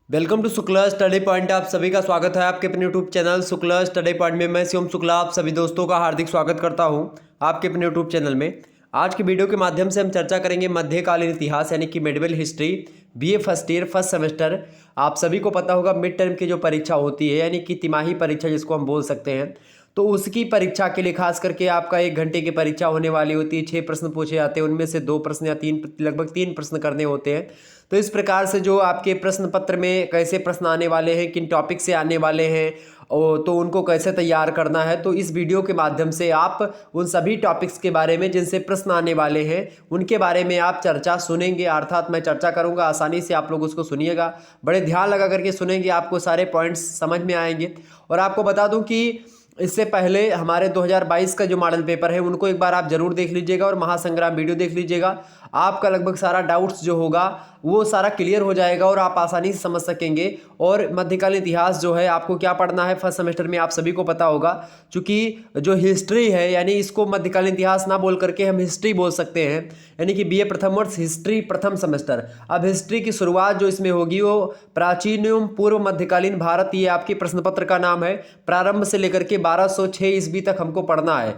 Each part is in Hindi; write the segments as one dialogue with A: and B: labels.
A: Welcome to Shukla study point. आप सभी का स्वागत है आपके अपने YouTube channel Shukla study point में। मैं शिवम शुक्ला आप सभी दोस्तों का हार्दिक स्वागत करता हूं आपके अपने यूट्यूब चैनल में। आज की वीडियो के माध्यम से हम चर्चा करेंगे मध्यकालीन इतिहास यानी कि medieval history, BA first year first semester. आप सभी को पता होगा मिड टर्म की जो परीक्षा होती है यानी कि तिमाही परीक्षा जिसको हम बोल सकते हैं, तो उसकी परीक्षा के लिए खास करके आपका 1 घंटे की परीक्षा होने वाली होती है। 6 प्रश्न पूछे जाते हैं, उनमें से 2 प्रश्न या 3 लगभग 3 प्रश्न करने होते हैं। तो इस प्रकार से जो आपके प्रश्न पत्र में कैसे प्रश्न आने वाले हैं, किन टॉपिक से आने वाले हैं तो उनको कैसे तैयार करना है, तो इस वीडियो के माध्यम से आप उन सभी टॉपिक्स के बारे में जिनसे प्रश्न आने वाले हैं उनके बारे में आप चर्चा सुनेंगे। अर्थात मैं चर्चा करूंगा, आसानी से आप लोग उसको सुनिएगा, बड़े ध्यान लगा करके सुनेंगे, आपको सारे पॉइंट्स समझ में आएंगे। और आपको बता दूं कि इससे पहले हमारे 2022 का जो मॉडल पेपर है उनको एक बार आप जरूर देख लीजिएगा और महासंग्राम वीडियो देख लीजिएगा। आपका लगभग सारा डाउट्स जो होगा वो सारा क्लियर हो जाएगा और आप आसानी से समझ सकेंगे। और मध्यकालीन इतिहास जो है आपको क्या पढ़ना है फर्स्ट सेमेस्टर में आप सभी को पता होगा, क्योंकि जो हिस्ट्री है यानी इसको मध्यकालीन इतिहास ना बोल करके हम हिस्ट्री बोल सकते हैं, यानी कि बीए प्रथम वर्ष हिस्ट्री प्रथम सेमेस्टर। अब हिस्ट्री की शुरुआत जो इसमें होगी वो प्राचीन एवं पूर्व मध्यकालीन भारत, ये आपके प्रश्न पत्र का नाम है। प्रारंभ से लेकर के 1206 ईस्वी तक हमको पढ़ना है,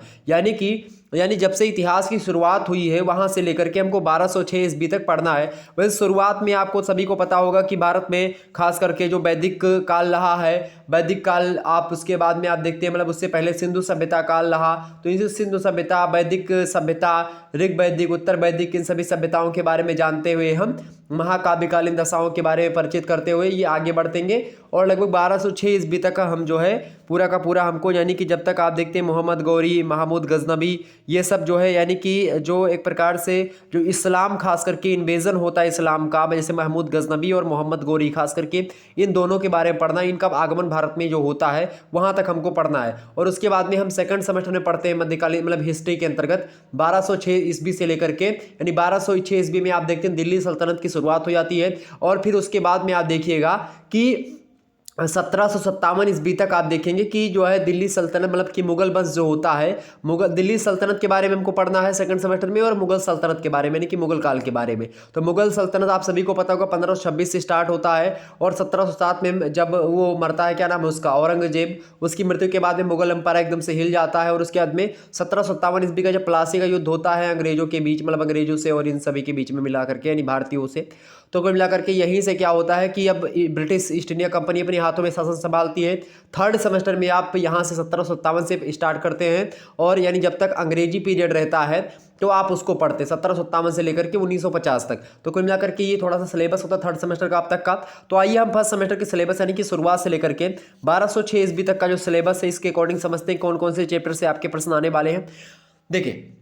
A: यानी जब से इतिहास की शुरुआत हुई है वहां से लेकर के हमको 1206 ईस्वी तक पढ़ना है। वैसे शुरुआत में आपको सभी को पता होगा कि भारत में खास करके जो वैदिक काल रहा है, वैदिक काल आप उसके बाद में आप देखते हैं, मतलब उससे पहले सिंधु सभ्यता काल रहा। तो इस सिंधु सभ्यता, वैदिक सभ्यता, ऋग वैदिक, उत्तर वैदिक, इन सभी सभ्यताओं के बारे में जानते हुए हम महाकाव्यकालीन दशाओं के बारे में परिचित करते हुए ये आगे बढ़तेंगे। और लगभग 1206 ईस्वी तक हम जो है पूरा का पूरा हमको, यानी कि जब तक आप देखते हैं मोहम्मद गौरी, महमूद गजनबी, ये सब जो है यानी कि जो एक प्रकार से जो इस्लाम खास करके इन्वेजन होता है इस्लाम का, जैसे महमूद गजनबी और मोहम्मद गौरी खास करके इन दोनों के बारे में पढ़ना, इनका आगमन भारत में जो होता है वहां तक हमको पढ़ना है। और उसके बाद में हम सेकंड सेमेस्टर में पढ़ते हैं मध्यकालीन मतलब हिस्ट्री के अंतर्गत 1206 ईस्वी से लेकर के, यानी 1206 ईस्वी में आप देखते हैं दिल्ली सल्तनत की शुरुआत हो जाती है। और फिर उसके बाद में आप देखिएगा कि 1757 ईस्वी तक आप देखेंगे कि जो है दिल्ली सल्तनत मतलब कि मुगल वंश जो होता है, मुगल दिल्ली सल्तनत के बारे में हमको पढ़ना है सेकंड सेमेस्टर में, और मुगल सल्तनत के बारे में यानी कि मुगल काल के बारे में। तो मुगल सल्तनत आप सभी को पता होगा 1526 से स्टार्ट होता है और 1707 में जब वो मरता है, क्या नाम है उसका, औरंगजेब, उसकी मृत्यु के बाद में मुगल एम्पायर एकदम से हिल जाता है। और उसके बाद में 1757 ईस्वी का जब प्लासी का युद्ध होता है अंग्रेजों के बीच, मतलब अंग्रेजों से और इन सभी के बीच में मिला करके यानी भारतीयों से, तो कुल मिलाकर के यहीं से क्या होता है कि अब ब्रिटिश ईस्ट इंडिया कंपनी अपने हाथों में शासन संभालती है। थर्ड सेमेस्टर में आप यहाँ से 1757 से स्टार्ट करते हैं और यानी जब तक अंग्रेजी पीरियड रहता है तो आप उसको पढ़ते हैं 1757 से लेकर के 1950 तक। तो कुल मिलाकर के ये थोड़ा सा सिलेबस होता है थर्ड सेमेस्टर का अब तक का। तो आइए हम फर्स्ट सेमेस्टर के सिलेबस यानी कि शुरुआत से लेकर के 1206 ईस्वी तक का जो सिलेबस है इसके अकॉर्डिंग समझते हैं कौन कौन से चैप्टर से आपके प्रश्न आने वाले हैं। देखिए,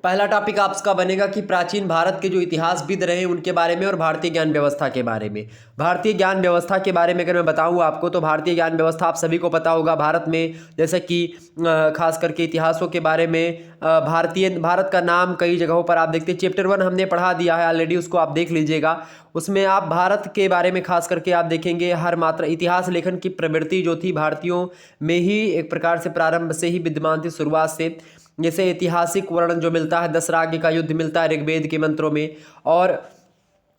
A: पहला टॉपिक आपका बनेगा कि प्राचीन भारत के जो इतिहासविद रहे उनके बारे में और भारतीय ज्ञान व्यवस्था के बारे में। भारतीय ज्ञान व्यवस्था के बारे में अगर मैं बताऊं आपको, तो भारतीय ज्ञान व्यवस्था आप सभी को पता होगा भारत में, जैसे कि खास करके इतिहासों के बारे में भारत का नाम कई जगहों पर आप देखते हैं। चैप्टर 1 हमने पढ़ा दिया है ऑलरेडी, उसको आप देख लीजिएगा। उसमें आप भारत के बारे में खास करके आप देखेंगे हर मात्रा इतिहास लेखन की प्रवृत्ति जो थी भारतीयों में ही एक प्रकार से प्रारंभ से ही विद्यमान थी, शुरुआत से। जैसे ऐतिहासिक वर्णन जो मिलता है दशराग्य का युद्ध मिलता है ऋग्वेद के मंत्रों में, और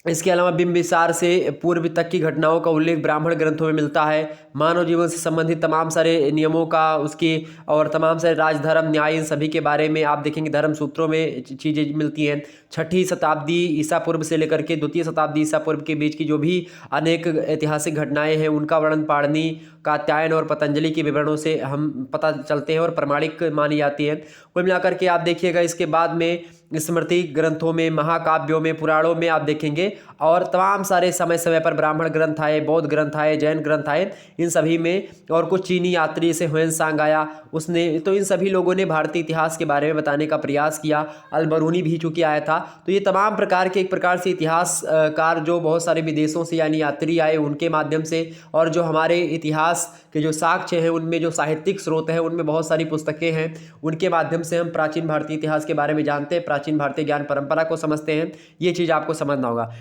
A: इसके अलावा बिंबिसार से पूर्व तक की घटनाओं का उल्लेख ब्राह्मण ग्रंथों में मिलता है। मानव जीवन से संबंधित तमाम सारे नियमों का उसके और तमाम सारे राजधर्म न्याय इन सभी के बारे में आप देखेंगे धर्म सूत्रों में चीज़ें मिलती हैं। 6ठी शताब्दी ईसा पूर्व से लेकर के 2वीं शताब्दी ईसा पूर्व के बीच की जो भी अनेक ऐतिहासिक घटनाएं हैं उनका वर्णन पाणिनि, कात्यायन और पतंजलि के विवरणों से हम पता चलते हैं और प्रमाणिक मानी जाती हैं। कुल मिलाकर के आप देखिएगा इसके बाद में स्मृति ग्रंथों में, महाकाव्यों में, पुराणों में आप देखेंगे, और तमाम सारे समय समय पर ब्राह्मण ग्रंथ आए, बौद्ध ग्रंथ आए, जैन ग्रंथ आए, इन सभी में, और कुछ चीनी यात्री जैसे ह्वेनसांग आया उसने, तो इन सभी लोगों ने भारतीय इतिहास के बारे में बताने का प्रयास किया। अलबरूनी भी चूंकि आया था। तो ये तमाम प्रकार के एक प्रकार से इतिहासकार जो बहुत सारे विदेशों से यानी यात्री आए उनके माध्यम से, और जो हमारे इतिहास के जो साक्ष्य हैं उनमें जो साहित्यिक स्रोत हैं उनमें बहुत सारी पुस्तकें हैं, उनके माध्यम से हम प्राचीन भारतीय इतिहास के बारे में जानते हैं, प्राचीन भारतीय ज्ञान परंपरा को समझते हैं। ये चीज़ आपको समझना होगा।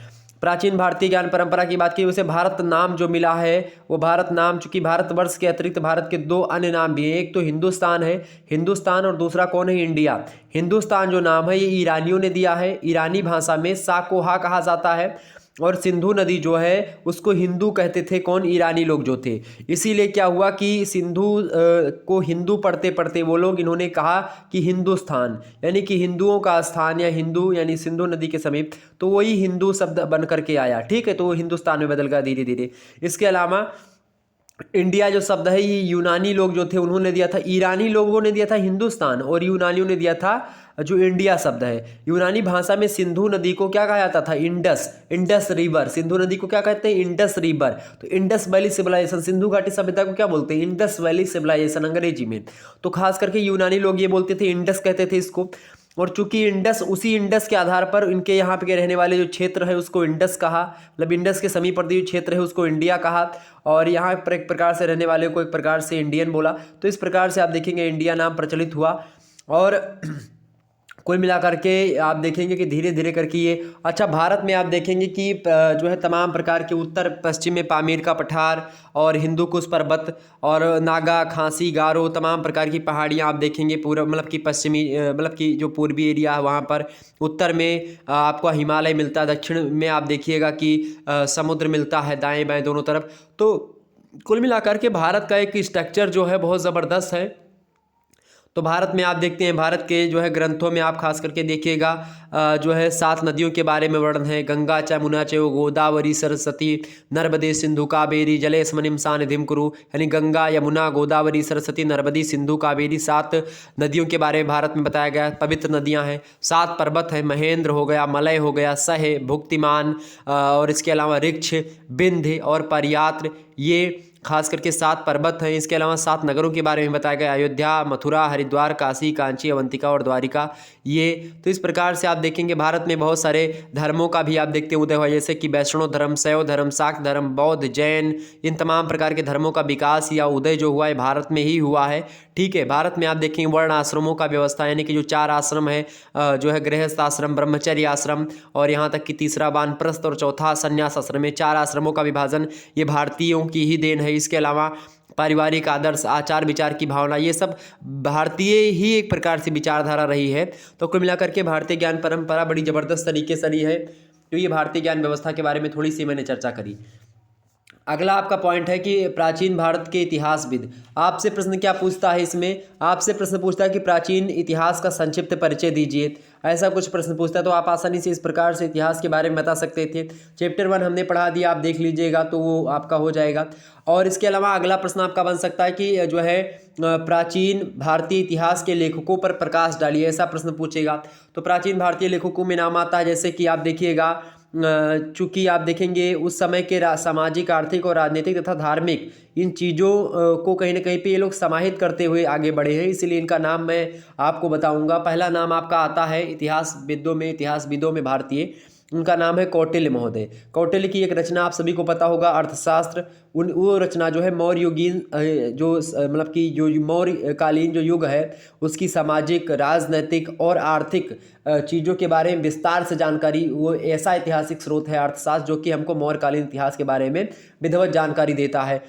A: प्राचीन भारतीय ज्ञान परंपरा की बात की, उसे भारत नाम जो मिला है वो भारत नाम, चूंकि भारतवर्ष के अतिरिक्त भारत के 2 अन्य नाम भी हैं। एक तो हिंदुस्तान है, हिंदुस्तान, और दूसरा कौन है, इंडिया। हिंदुस्तान जो नाम है ये ईरानियों ने दिया है, ईरानी भाषा में साकोहा कहा जाता है। और सिंधु नदी जो है उसको हिंदू कहते थे, कौन, ईरानी लोग जो थे। इसीलिए क्या हुआ कि सिंधु को हिंदू पढ़ते पढ़ते वो लोग इन्होंने कहा कि हिंदुस्तान, यानी कि हिंदुओं का स्थान, या हिंदू यानी सिंधु नदी के समीप, तो वही हिंदू शब्द बन करके आया, ठीक है। तो वो हिंदुस्तान में बदल गया धीरे धीरे। इसके अलावा इंडिया जो शब्द है ये यूनानी लोग जो थे उन्होंने दिया था, ईरानी लोगों ने दिया था हिंदुस्तान, और यूनानियों ने दिया था जो इंडिया शब्द है। यूनानी भाषा में सिंधु नदी को क्या कहा जाता था, इंडस, इंडस रिवर। सिंधु नदी को क्या कहते हैं, इंडस रिवर। तो इंडस वैली सिविलाइजेशन, सिंधु घाटी सभ्यता को क्या बोलते हैं, इंडस वैली सिविलाइजेशन अंग्रेजी में। तो खास करके यूनानी लोग ये बोलते थे, इंडस कहते थे इसको। और चूंकि इंडस, उसी इंडस के आधार पर इनके यहाँ पे रहने वाले जो क्षेत्र है उसको इंडस कहा, मतलब इंडस के समीपवर्ती क्षेत्र है उसको इंडिया कहा, और यहाँ पर एक प्रकार से रहने वाले को एक प्रकार से इंडियन बोला। तो इस प्रकार से आप देखेंगे इंडिया नाम प्रचलित हुआ। और कुल मिलाकर के आप देखेंगे कि धीरे धीरे करके ये, अच्छा, भारत में आप देखेंगे कि जो है तमाम प्रकार के उत्तर पश्चिम में पामीर का पठार और हिंदू कुश पर्वत और नागा, खासी, गारो, तमाम प्रकार की पहाड़ियाँ आप देखेंगे। पूरा मतलब कि पश्चिमी मतलब कि जो पूर्वी एरिया है वहाँ पर, उत्तर में आपको हिमालय मिलता है, दक्षिण में आप देखिएगा कि समुद्र मिलता है दाएँ बाएँ दोनों तरफ। तो कुल मिलाकर के भारत का एक स्ट्रक्चर जो है बहुत ज़बरदस्त है। तो भारत में आप देखते हैं, भारत के जो है ग्रंथों में आप खास करके देखिएगा जो है 7 नदियों के बारे में वर्णन है, गंगा च यमुना च गोदावरी सरस्वती नर्मदे सिंधु कावेरी जलेस्मिन् सन्निधिं कुरु, यानी गंगा, यमुना, गोदावरी, सरस्वती, नर्मदी, सिंधु, कावेरी 7 नदियों के बारे में भारत में बताया गया। पवित्र नदियाँ हैं, 7 पर्वत है, महेंद्र हो गया, मलय हो गया, सह, भुक्तिमान, और इसके अलावा ऋक्ष, विंध्य और पर्यात्र, ये खास करके 7 पर्वत हैं। इसके अलावा 7 नगरों के बारे में बताया गया, अयोध्या, मथुरा, हरिद्वार, काशी, कांची, अवंतिका और द्वारिका, ये। तो इस प्रकार से आप देखेंगे भारत में बहुत सारे धर्मों का भी आप देखते हैं उदय हुआ, जैसे कि वैष्णव धर्म, शैव धर्म, शाक्त धर्म, बौद्ध, जैन, इन तमाम प्रकार के धर्मों का विकास या उदय जो हुआ है भारत में ही हुआ है, ठीक है। भारत में आप देखेंगे वर्ण आश्रमों का व्यवस्था, यानी कि जो 4 आश्रम है जो है गृहस्थ आश्रम, ब्रह्मचर्य आश्रम, और यहाँ तक कि तीसरा वानप्रस्थ और चौथा संन्यास आश्रम है। 4 आश्रमों का विभाजन ये भारतीयों की ही देन है। इसके अलावा पारिवारिक आदर्श, आचार विचार की भावना, ये सब भारतीय ही एक प्रकार से विचारधारा रही है। तो कुल मिलाकर के भारतीय ज्ञान परंपरा बड़ी ज़बरदस्त तरीके से रही है। तो ये भारतीय ज्ञान व्यवस्था के बारे में थोड़ी सी मैंने चर्चा करी। अगला आपका पॉइंट है कि प्राचीन भारत के इतिहासविद। आपसे प्रश्न क्या पूछता है इसमें, आपसे प्रश्न पूछता है कि प्राचीन इतिहास का संक्षिप्त परिचय दीजिए, ऐसा कुछ प्रश्न पूछता है। तो आप आसानी से इस प्रकार से इतिहास के बारे में बता सकते थे। चैप्टर 1 हमने पढ़ा दिया, आप देख लीजिएगा तो वो आपका हो जाएगा। और इसके अलावा अगला प्रश्न आपका बन सकता है कि जो है प्राचीन भारतीय इतिहास के लेखकों पर प्रकाश डालिए, ऐसा प्रश्न पूछेगा। तो प्राचीन भारतीय लेखकों में नाम आता है, जैसे कि आप देखिएगा चूँकि आप देखेंगे उस समय के सामाजिक, आर्थिक और राजनीतिक तथा धार्मिक इन चीज़ों को कहीं ना कहीं पे ये लोग समाहित करते हुए आगे बढ़े हैं, इसलिए इनका नाम मैं आपको बताऊंगा। पहला नाम आपका आता है इतिहासविदों में भारतीय, उनका नाम है कौटिल्य महोदय। कौटिल्य की एक रचना आप सभी को पता होगा, अर्थशास्त्र। वो रचना जो है मौर्य युगीन जो मतलब कि जो मौर्य कालीन जो युग है उसकी सामाजिक, राजनैतिक और आर्थिक चीज़ों के बारे में विस्तार से जानकारी, वो ऐसा ऐतिहासिक स्रोत है अर्थशास्त्र जो कि हमको मौर्यकालीन इतिहास के बारे में विधिवत जानकारी देता है।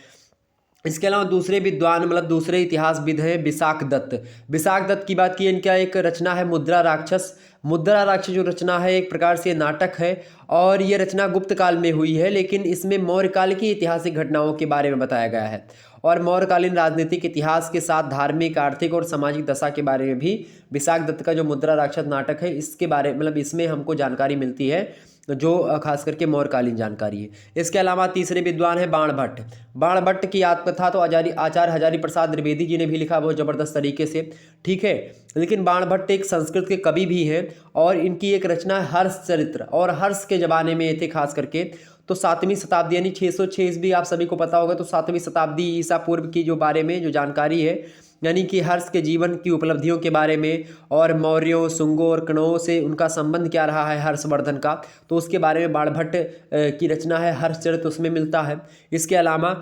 A: इसके अलावा दूसरे विद्वान मतलब दूसरे इतिहासविद हैं विशाख दत्त। विशाख दत्त की बात की, इनका एक रचना है मुद्रा राक्षस। मुद्रा राक्षस जो रचना है एक प्रकार से नाटक है, और ये रचना गुप्त काल में हुई है, लेकिन इसमें मौर्यकाल की ऐतिहासिक घटनाओं के बारे में बताया गया है। और मौर्यकालीन राजनीतिक इतिहास के साथ धार्मिक, आर्थिक और सामाजिक दशा के बारे में भी विशाख दत्त का जो मुद्रा राक्षस नाटक है इसके बारे मतलब इसमें हमको जानकारी मिलती है, जो खास करके मौर्यकालीन जानकारी है। इसके अलावा तीसरे विद्वान है बाणभट्ट। बाणभट्ट की आत्मकथा तो आचार्य हजारी प्रसाद द्विवेदी जी ने भी लिखा बहुत ज़बरदस्त तरीके से, ठीक है। लेकिन बाणभट्ट एक संस्कृत के कवि भी हैं, और इनकी एक रचना है हर्ष चरित्र, और हर्ष के ज़माने में ये थे खास करके। तो 7वीं शताब्दी यानी 606 ईस्वी आप सभी को पता होगा, तो 7वीं शताब्दी ईसा पूर्व की जो बारे में जो जानकारी है, यानी कि हर्ष के जीवन की उपलब्धियों के बारे में, और मौर्यों, शुंगों और कण्वों से उनका संबंध क्या रहा है हर्षवर्धन का, तो उसके बारे में बाणभट्ट की रचना है हर्षचरित उसमें मिलता है। इसके अलावा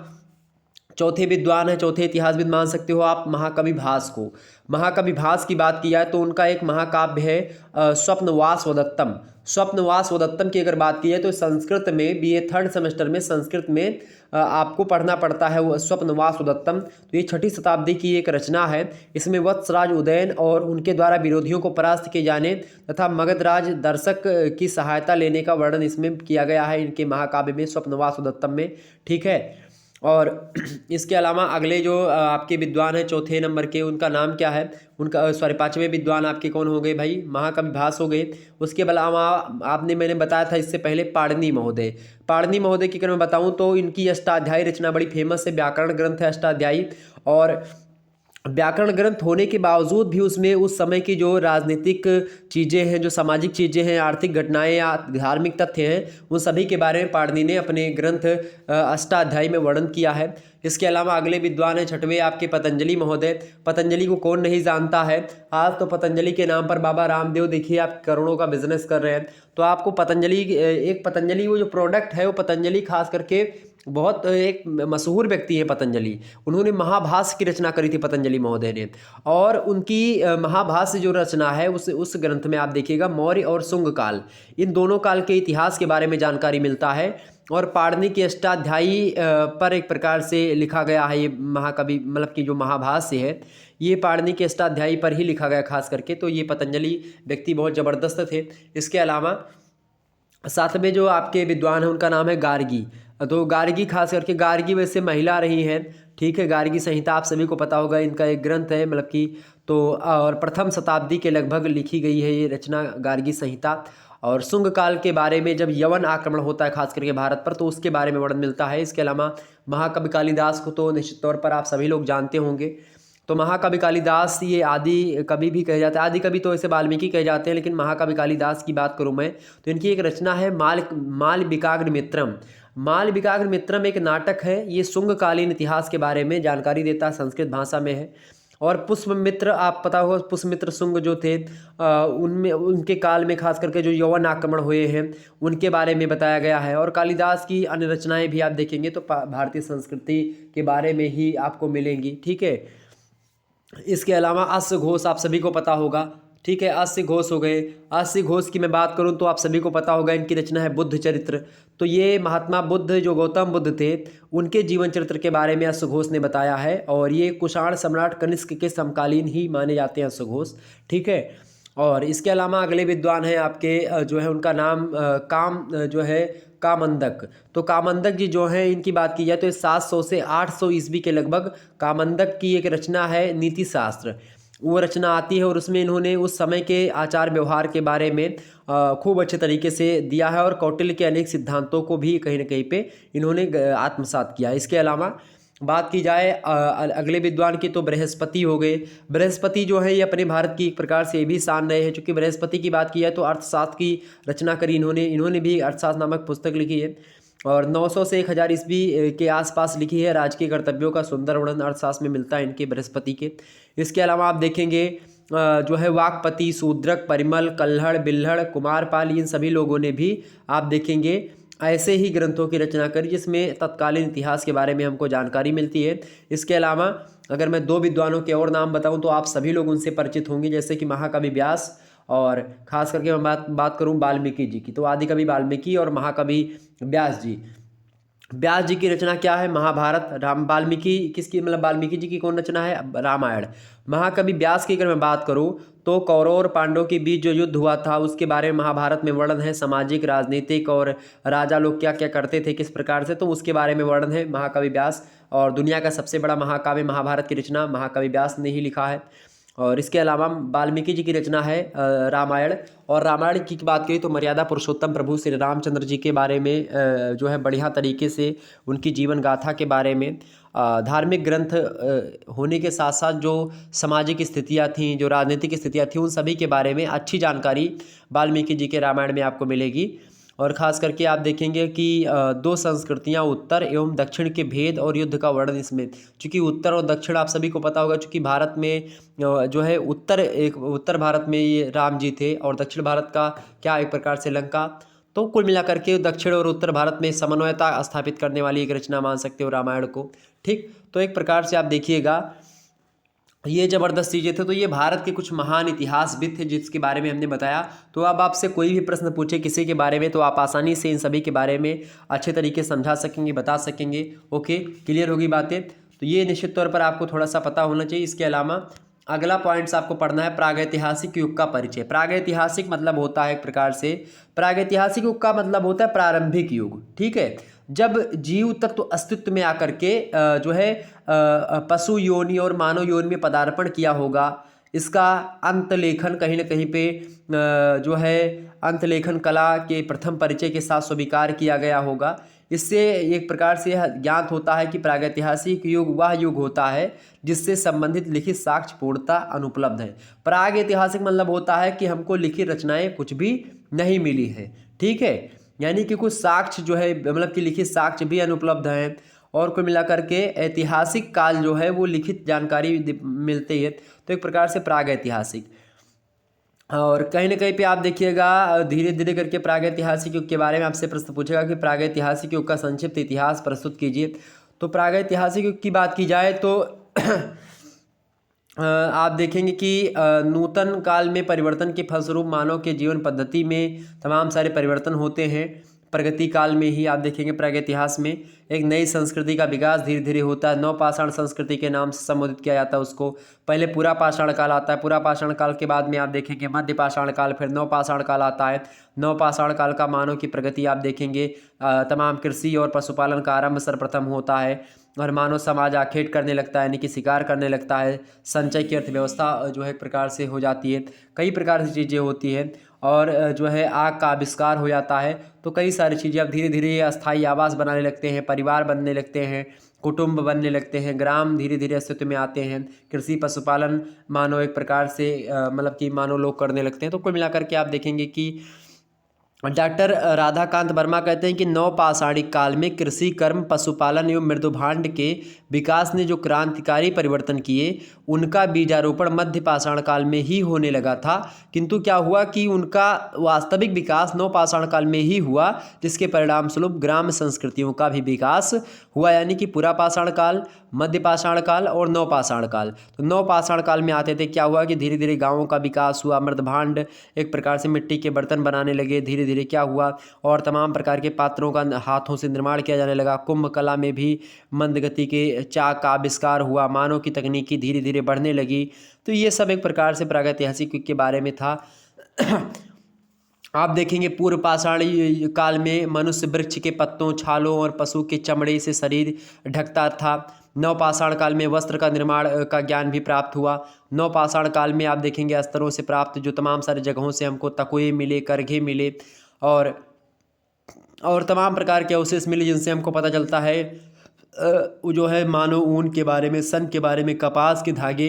A: चौथे विद्वान है, चौथे इतिहासविद मान सकते हो आप महाकवि भास को। महाकवि भास की बात की जाए तो उनका एक महाकाव्य है स्वप्नवास वदत्तम। स्वप्नवास वदत्तम की अगर बात की जाए तो संस्कृत में बीए थर्ड सेमेस्टर में संस्कृत में आपको पढ़ना पड़ता है वो स्वप्नवास वदत्तम। तो ये 6ठी शताब्दी की एक रचना है। इसमें वत्सराज उदयन और उनके द्वारा विरोधियों को परास्त किए जाने तथा मगधराज दर्शक की सहायता लेने का वर्णन इसमें किया गया है, इनके महाकाव्य में स्वप्नवास वदत्तम में। ठीक है, और इसके अलावा अगले जो आपके विद्वान हैं चौथे नंबर के, उनका नाम क्या है, उनका सॉरी 5वें विद्वान आपके कौन हो गए भाई, महाकवि भास हो गए। उसके अलावा मैंने बताया था इससे पहले पाणिनि महोदय। पाणिनि महोदय की अगर मैं बताऊं तो इनकी अष्टाध्यायी रचना बड़ी फेमस है, व्याकरण ग्रंथ है अष्टाध्यायी। और व्याकरण ग्रंथ होने के बावजूद भी उसमें उस समय की जो राजनीतिक चीज़ें हैं, जो सामाजिक चीज़ें हैं, आर्थिक घटनाएं या धार्मिक तथ्य हैं, उन सभी के बारे में पाणिनि ने अपने ग्रंथ अष्टाध्यायी में वर्णन किया है। इसके अलावा अगले विद्वान हैं 6वें आपके पतंजलि महोदय। पतंजलि को कौन नहीं जानता है, आज तो पतंजलि के नाम पर बाबा रामदेव देखिए आप करोड़ों का बिजनेस कर रहे हैं। तो आपको पतंजलि एक पतंजलि वो जो प्रोडक्ट है वो पतंजलि खास करके बहुत एक मशहूर व्यक्ति हैं पतंजलि। उन्होंने महाभाष्य की रचना करी थी पतंजलि महोदय ने, और उनकी महाभाष्य जो रचना है उस ग्रंथ में आप देखिएगा मौर्य और शुंग काल, इन दोनों काल के इतिहास के बारे में जानकारी मिलता है। और पाणिनि की अष्टाध्यायी पर एक प्रकार से लिखा गया है ये महाकवि, मतलब कि जो महाभाष्य है ये पाणिनि के अष्टाध्यायी पर ही लिखा गया खास करके। तो ये पतंजलि व्यक्ति बहुत ज़बरदस्त थे। इसके अलावा साथ में जो आपके विद्वान हैं उनका नाम है गार्गी। तो गार्गी खास करके, गार्गी वैसे महिला रही हैं, ठीक है। गार्गी संहिता आप सभी को पता होगा, इनका एक ग्रंथ है, मतलब कि तो और प्रथम शताब्दी के लगभग लिखी गई है ये रचना गार्गी संहिता। और शुंग काल के बारे में जब यवन आक्रमण होता है खास करके भारत पर, तो उसके बारे में वर्णन मिलता है। इसके अलावा महाकवि कालिदास को तो निश्चित तौर पर आप सभी लोग जानते होंगे। तो महाकवि कालिदास ये आदि कवि भी कहे जाते हैं, आदि कवि तो ऐसे वाल्मीकि कहे जाते हैं, लेकिन महाकवि कालिदास की बात करूँ मैं तो इनकी एक रचना है मालविकाग्नि मित्रम। मालविकाग्नि मित्रम एक नाटक है, ये शुंगकालीन इतिहास के बारे में जानकारी देता है, संस्कृत भाषा में है। और पुष्पमित्र, आप पता होगा पुष्पमित्र शुंग जो थे उनमें उनके काल में खास करके जो यवन आक्रमण हुए हैं उनके बारे में बताया गया है। और कालिदास की अन्य रचनाएं भी आप देखेंगे तो भारतीय संस्कृति के बारे में ही आपको मिलेंगी, ठीक है। इसके अलावा अश्व घोष आप सभी को पता होगा, ठीक है। अश्व घोष हो गए। अश्व घोष की मैं बात करूं तो आप सभी को पता होगा इनकी रचना है बुद्ध चरित्र। तो ये महात्मा बुद्ध जो गौतम बुद्ध थे उनके जीवन चरित्र के बारे में अश्व घोष ने बताया है, और ये कुषाण सम्राट कनिष्क के समकालीन ही माने जाते हैं अश्व घोष, ठीक है। और इसके अलावा अगले विद्वान हैं आपके जो है उनका नाम जो है कामंदक। तो कामंदक जी जो है इनकी बात की जाए तो 700 से 800 ईस्वी के लगभग कामंदक की एक रचना है नीति शास्त्र, वो रचना आती है। और उसमें इन्होंने उस समय के आचार व्यवहार के बारे में खूब अच्छे तरीके से दिया है, और कौटिल्य के अनेक सिद्धांतों को भी कहीं ना कहीं पे इन्होंने आत्मसात किया। इसके अलावा बात की जाए अगले विद्वान की तो बृहस्पति हो गए। बृहस्पति जो है ये अपने भारत की एक प्रकार से ये भी शान रहे हैं, चूँकि बृहस्पति की बात की जाए तो अर्थशास्त्र की रचना करी इन्होंने भी अर्थशास्त्र नामक पुस्तक लिखी है, और 900 से 1000 ईस्वी के आसपास लिखी है। राजकीय कर्तव्यों का सुंदर वर्णन अर्थशास्त्र में मिलता है इनके बृहस्पति के। इसके अलावा आप देखेंगे जो है वाकपति, शूद्रक, परिमल, कल्हड़, बिल्हड़, कुमारपाल, इन सभी लोगों ने भी आप देखेंगे ऐसे ही ग्रंथों की रचना करी जिसमें तत्कालीन इतिहास के बारे में हमको जानकारी मिलती है। इसके अलावा अगर मैं 2 विद्वानों के और नाम बताऊं तो आप सभी लोग उनसे परिचित होंगे, जैसे कि महाकवि व्यास, और खास करके मैं बात करूं वाल्मीकि जी की, तो आदि कवि वाल्मीकि और महाकवि व्यास जी। व्यास जी की रचना क्या है, महाभारत। वाल्मीकि किसकी, मतलब वाल्मीकि जी की कौन रचना है, रामायण। महाकवि व्यास की अगर मैं बात करूं तो कौरव और पांडवों के बीच जो युद्ध हुआ था उसके बारे में महाभारत में वर्णन है, सामाजिक, राजनीतिक और राजा लोग क्या क्या करते थे किस प्रकार से, तो उसके बारे में वर्णन है महाकवि व्यास। और दुनिया का सबसे बड़ा महाकाव्य महाभारत की रचना महाकवि व्यास ने ही लिखा है। और इसके अलावा वाल्मीकि जी की रचना है रामायण। और रामायण की बात करें तो मर्यादा पुरुषोत्तम प्रभु श्री रामचंद्र जी के बारे में जो है बढ़िया तरीके से उनकी जीवन गाथा के बारे में, धार्मिक ग्रंथ होने के साथ साथ जो सामाजिक स्थितियाँ थीं, जो राजनीतिक स्थितियाँ थीं, उन सभी के बारे में अच्छी जानकारी वाल्मीकि जी के रामायण में आपको मिलेगी। और ख़ास करके आप देखेंगे कि 2 संस्कृतियां, उत्तर एवं दक्षिण के भेद और युद्ध का वर्णन इसमें, चूँकि उत्तर और दक्षिण आप सभी को पता होगा, चूँकि भारत में जो है उत्तर भारत में ये राम जी थे और दक्षिण भारत का क्या एक प्रकार से लंका। तो कुल मिलाकर के दक्षिण और उत्तर भारत में समन्वयता स्थापित करने वाली एक रचना मान सकते हो रामायण को। ठीक, तो एक प्रकार से आप देखिएगा ये ज़बरदस्त चीज़ें थे। तो ये भारत के कुछ महान इतिहासविद थे जिसके बारे में हमने बताया। तो अब आपसे कोई भी प्रश्न पूछे किसी के बारे में तो आप आसानी से इन सभी के बारे में अच्छे तरीके से समझा सकेंगे, बता सकेंगे। ओके, क्लियर होगी बातें। तो ये निश्चित तौर पर आपको थोड़ा सा पता होना चाहिए। इसके अलावा अगला पॉइंट्स आपको पढ़ना है प्रागैतिहासिक युग का परिचय। प्रागैतिहासिक मतलब होता है एक प्रकार से, प्रागैतिहासिक युग का मतलब होता है प्रारंभिक युग। ठीक है, जब जीव तत्व अस्तित्व में आकर के जो है पशु योनि और मानव योनि में पदार्पण किया होगा। इसका अंतलेखन कहीं ना कहीं पे जो है अंतलेखन कला के प्रथम परिचय के साथ स्वीकार किया गया होगा। इससे एक प्रकार से यह ज्ञात होता है कि प्रागैतिहासिक युग वह युग होता है जिससे संबंधित लिखित साक्ष्य पूर्णतः अनुपलब्ध है। प्रागैतिहासिक मतलब होता है कि हमको लिखित रचनाएं कुछ भी नहीं मिली है। ठीक है, यानी कि कुछ साक्ष्य जो है मतलब कि लिखित साक्ष्य भी अनुपलब्ध हैं। और कुल मिलाकर के ऐतिहासिक काल जो है वो लिखित जानकारी मिलती है। तो एक प्रकार से प्रागैतिहासिक। और कहीं ना कहीं पे आप देखिएगा धीरे धीरे करके प्रागैतिहासिक युग के बारे में आपसे प्रश्न पूछेगा कि प्रागैतिहासिक युग का संक्षिप्त इतिहास प्रस्तुत कीजिए। तो प्रागैतिहासिक युग की बात की जाए तो आप देखेंगे कि नूतन काल में परिवर्तन के फलस्वरूप मानव के जीवन पद्धति में तमाम सारे परिवर्तन होते हैं। प्रगति काल में ही आप देखेंगे प्रागैतिहास में एक नई संस्कृति का विकास धीरे धीरे होता है। नवपाषाण संस्कृति के नाम से संबोधित किया जाता है उसको। पहले पूरा पाषाण काल आता है, पूरा पाषाण काल के बाद में आप देखेंगे मध्य पाषाण काल, फिर नवपाषाण काल आता है। नवपाषाण काल का मानव की प्रगति आप देखेंगे तमाम कृषि और पशुपालन का आरंभ सर्वप्रथम होता है और मानव समाज आखेट करने लगता है, यानी कि शिकार करने लगता है। संचय की अर्थव्यवस्था जो है एक प्रकार से हो जाती है। कई प्रकार से चीज़ें होती हैं और जो है आग का आविष्कार हो जाता है। तो कई सारी चीज़ें अब धीरे धीरे अस्थायी आवास बनाने लगते हैं, परिवार बनने लगते हैं, कुटुंब बनने लगते हैं, ग्राम धीरे धीरे अस्तित्व में आते हैं, कृषि पशुपालन मानव एक प्रकार से मतलब कि मानव लोग करने लगते हैं। तो कुल मिलाकर के आप देखेंगे कि डॉक्टर राधाकांत वर्मा कहते हैं कि नवपाषाणिक काल में कृषि कर्म पशुपालन एवं मृदुभांड के विकास ने जो क्रांतिकारी परिवर्तन किए उनका बीजारोपण मध्य पाषाण काल में ही होने लगा था। किंतु क्या हुआ कि उनका वास्तविक विकास नवपाषाण काल में ही हुआ, जिसके परिणाम स्वरूप ग्राम संस्कृतियों का भी विकास हुआ, यानी कि पूरा पाषाण काल, मध्य पाषाण काल और नवपाषाण काल। तो नवपाषाण काल में आते थे क्या हुआ कि धीरे धीरे गाँवों का विकास हुआ, मृदभांड एक प्रकार से मिट्टी के बर्तन बनाने लगे, धीरे धीरे क्या हुआ और तमाम प्रकार के पात्रों का हाथों से निर्माण किया जाने लगा। कुंभ कला में भी मंद गति के चाक का आविष्कार हुआ, मानव की तकनीकी धीरे धीरे बढ़ने लगी। तो ये सब एक प्रकार से प्रागैतिहासिक युग के बारे में था। आप देखेंगे पूर्व पाषाण काल में मनुष्य वृक्ष के पत्तों, छालों और पशु के चमड़े से शरीर ढकता था। नवपाषाण काल में वस्त्र का निर्माण का ज्ञान भी प्राप्त हुआ। नवपाषाण काल में आप देखेंगे अस्तरों से प्राप्त जो तमाम सारी जगहों से हमको तकुए मिले, करघे मिले और तमाम प्रकार के अवशेष मिले, जिनसे हमको पता चलता है जो है मानव ऊन के बारे में, सन के बारे में, कपास के धागे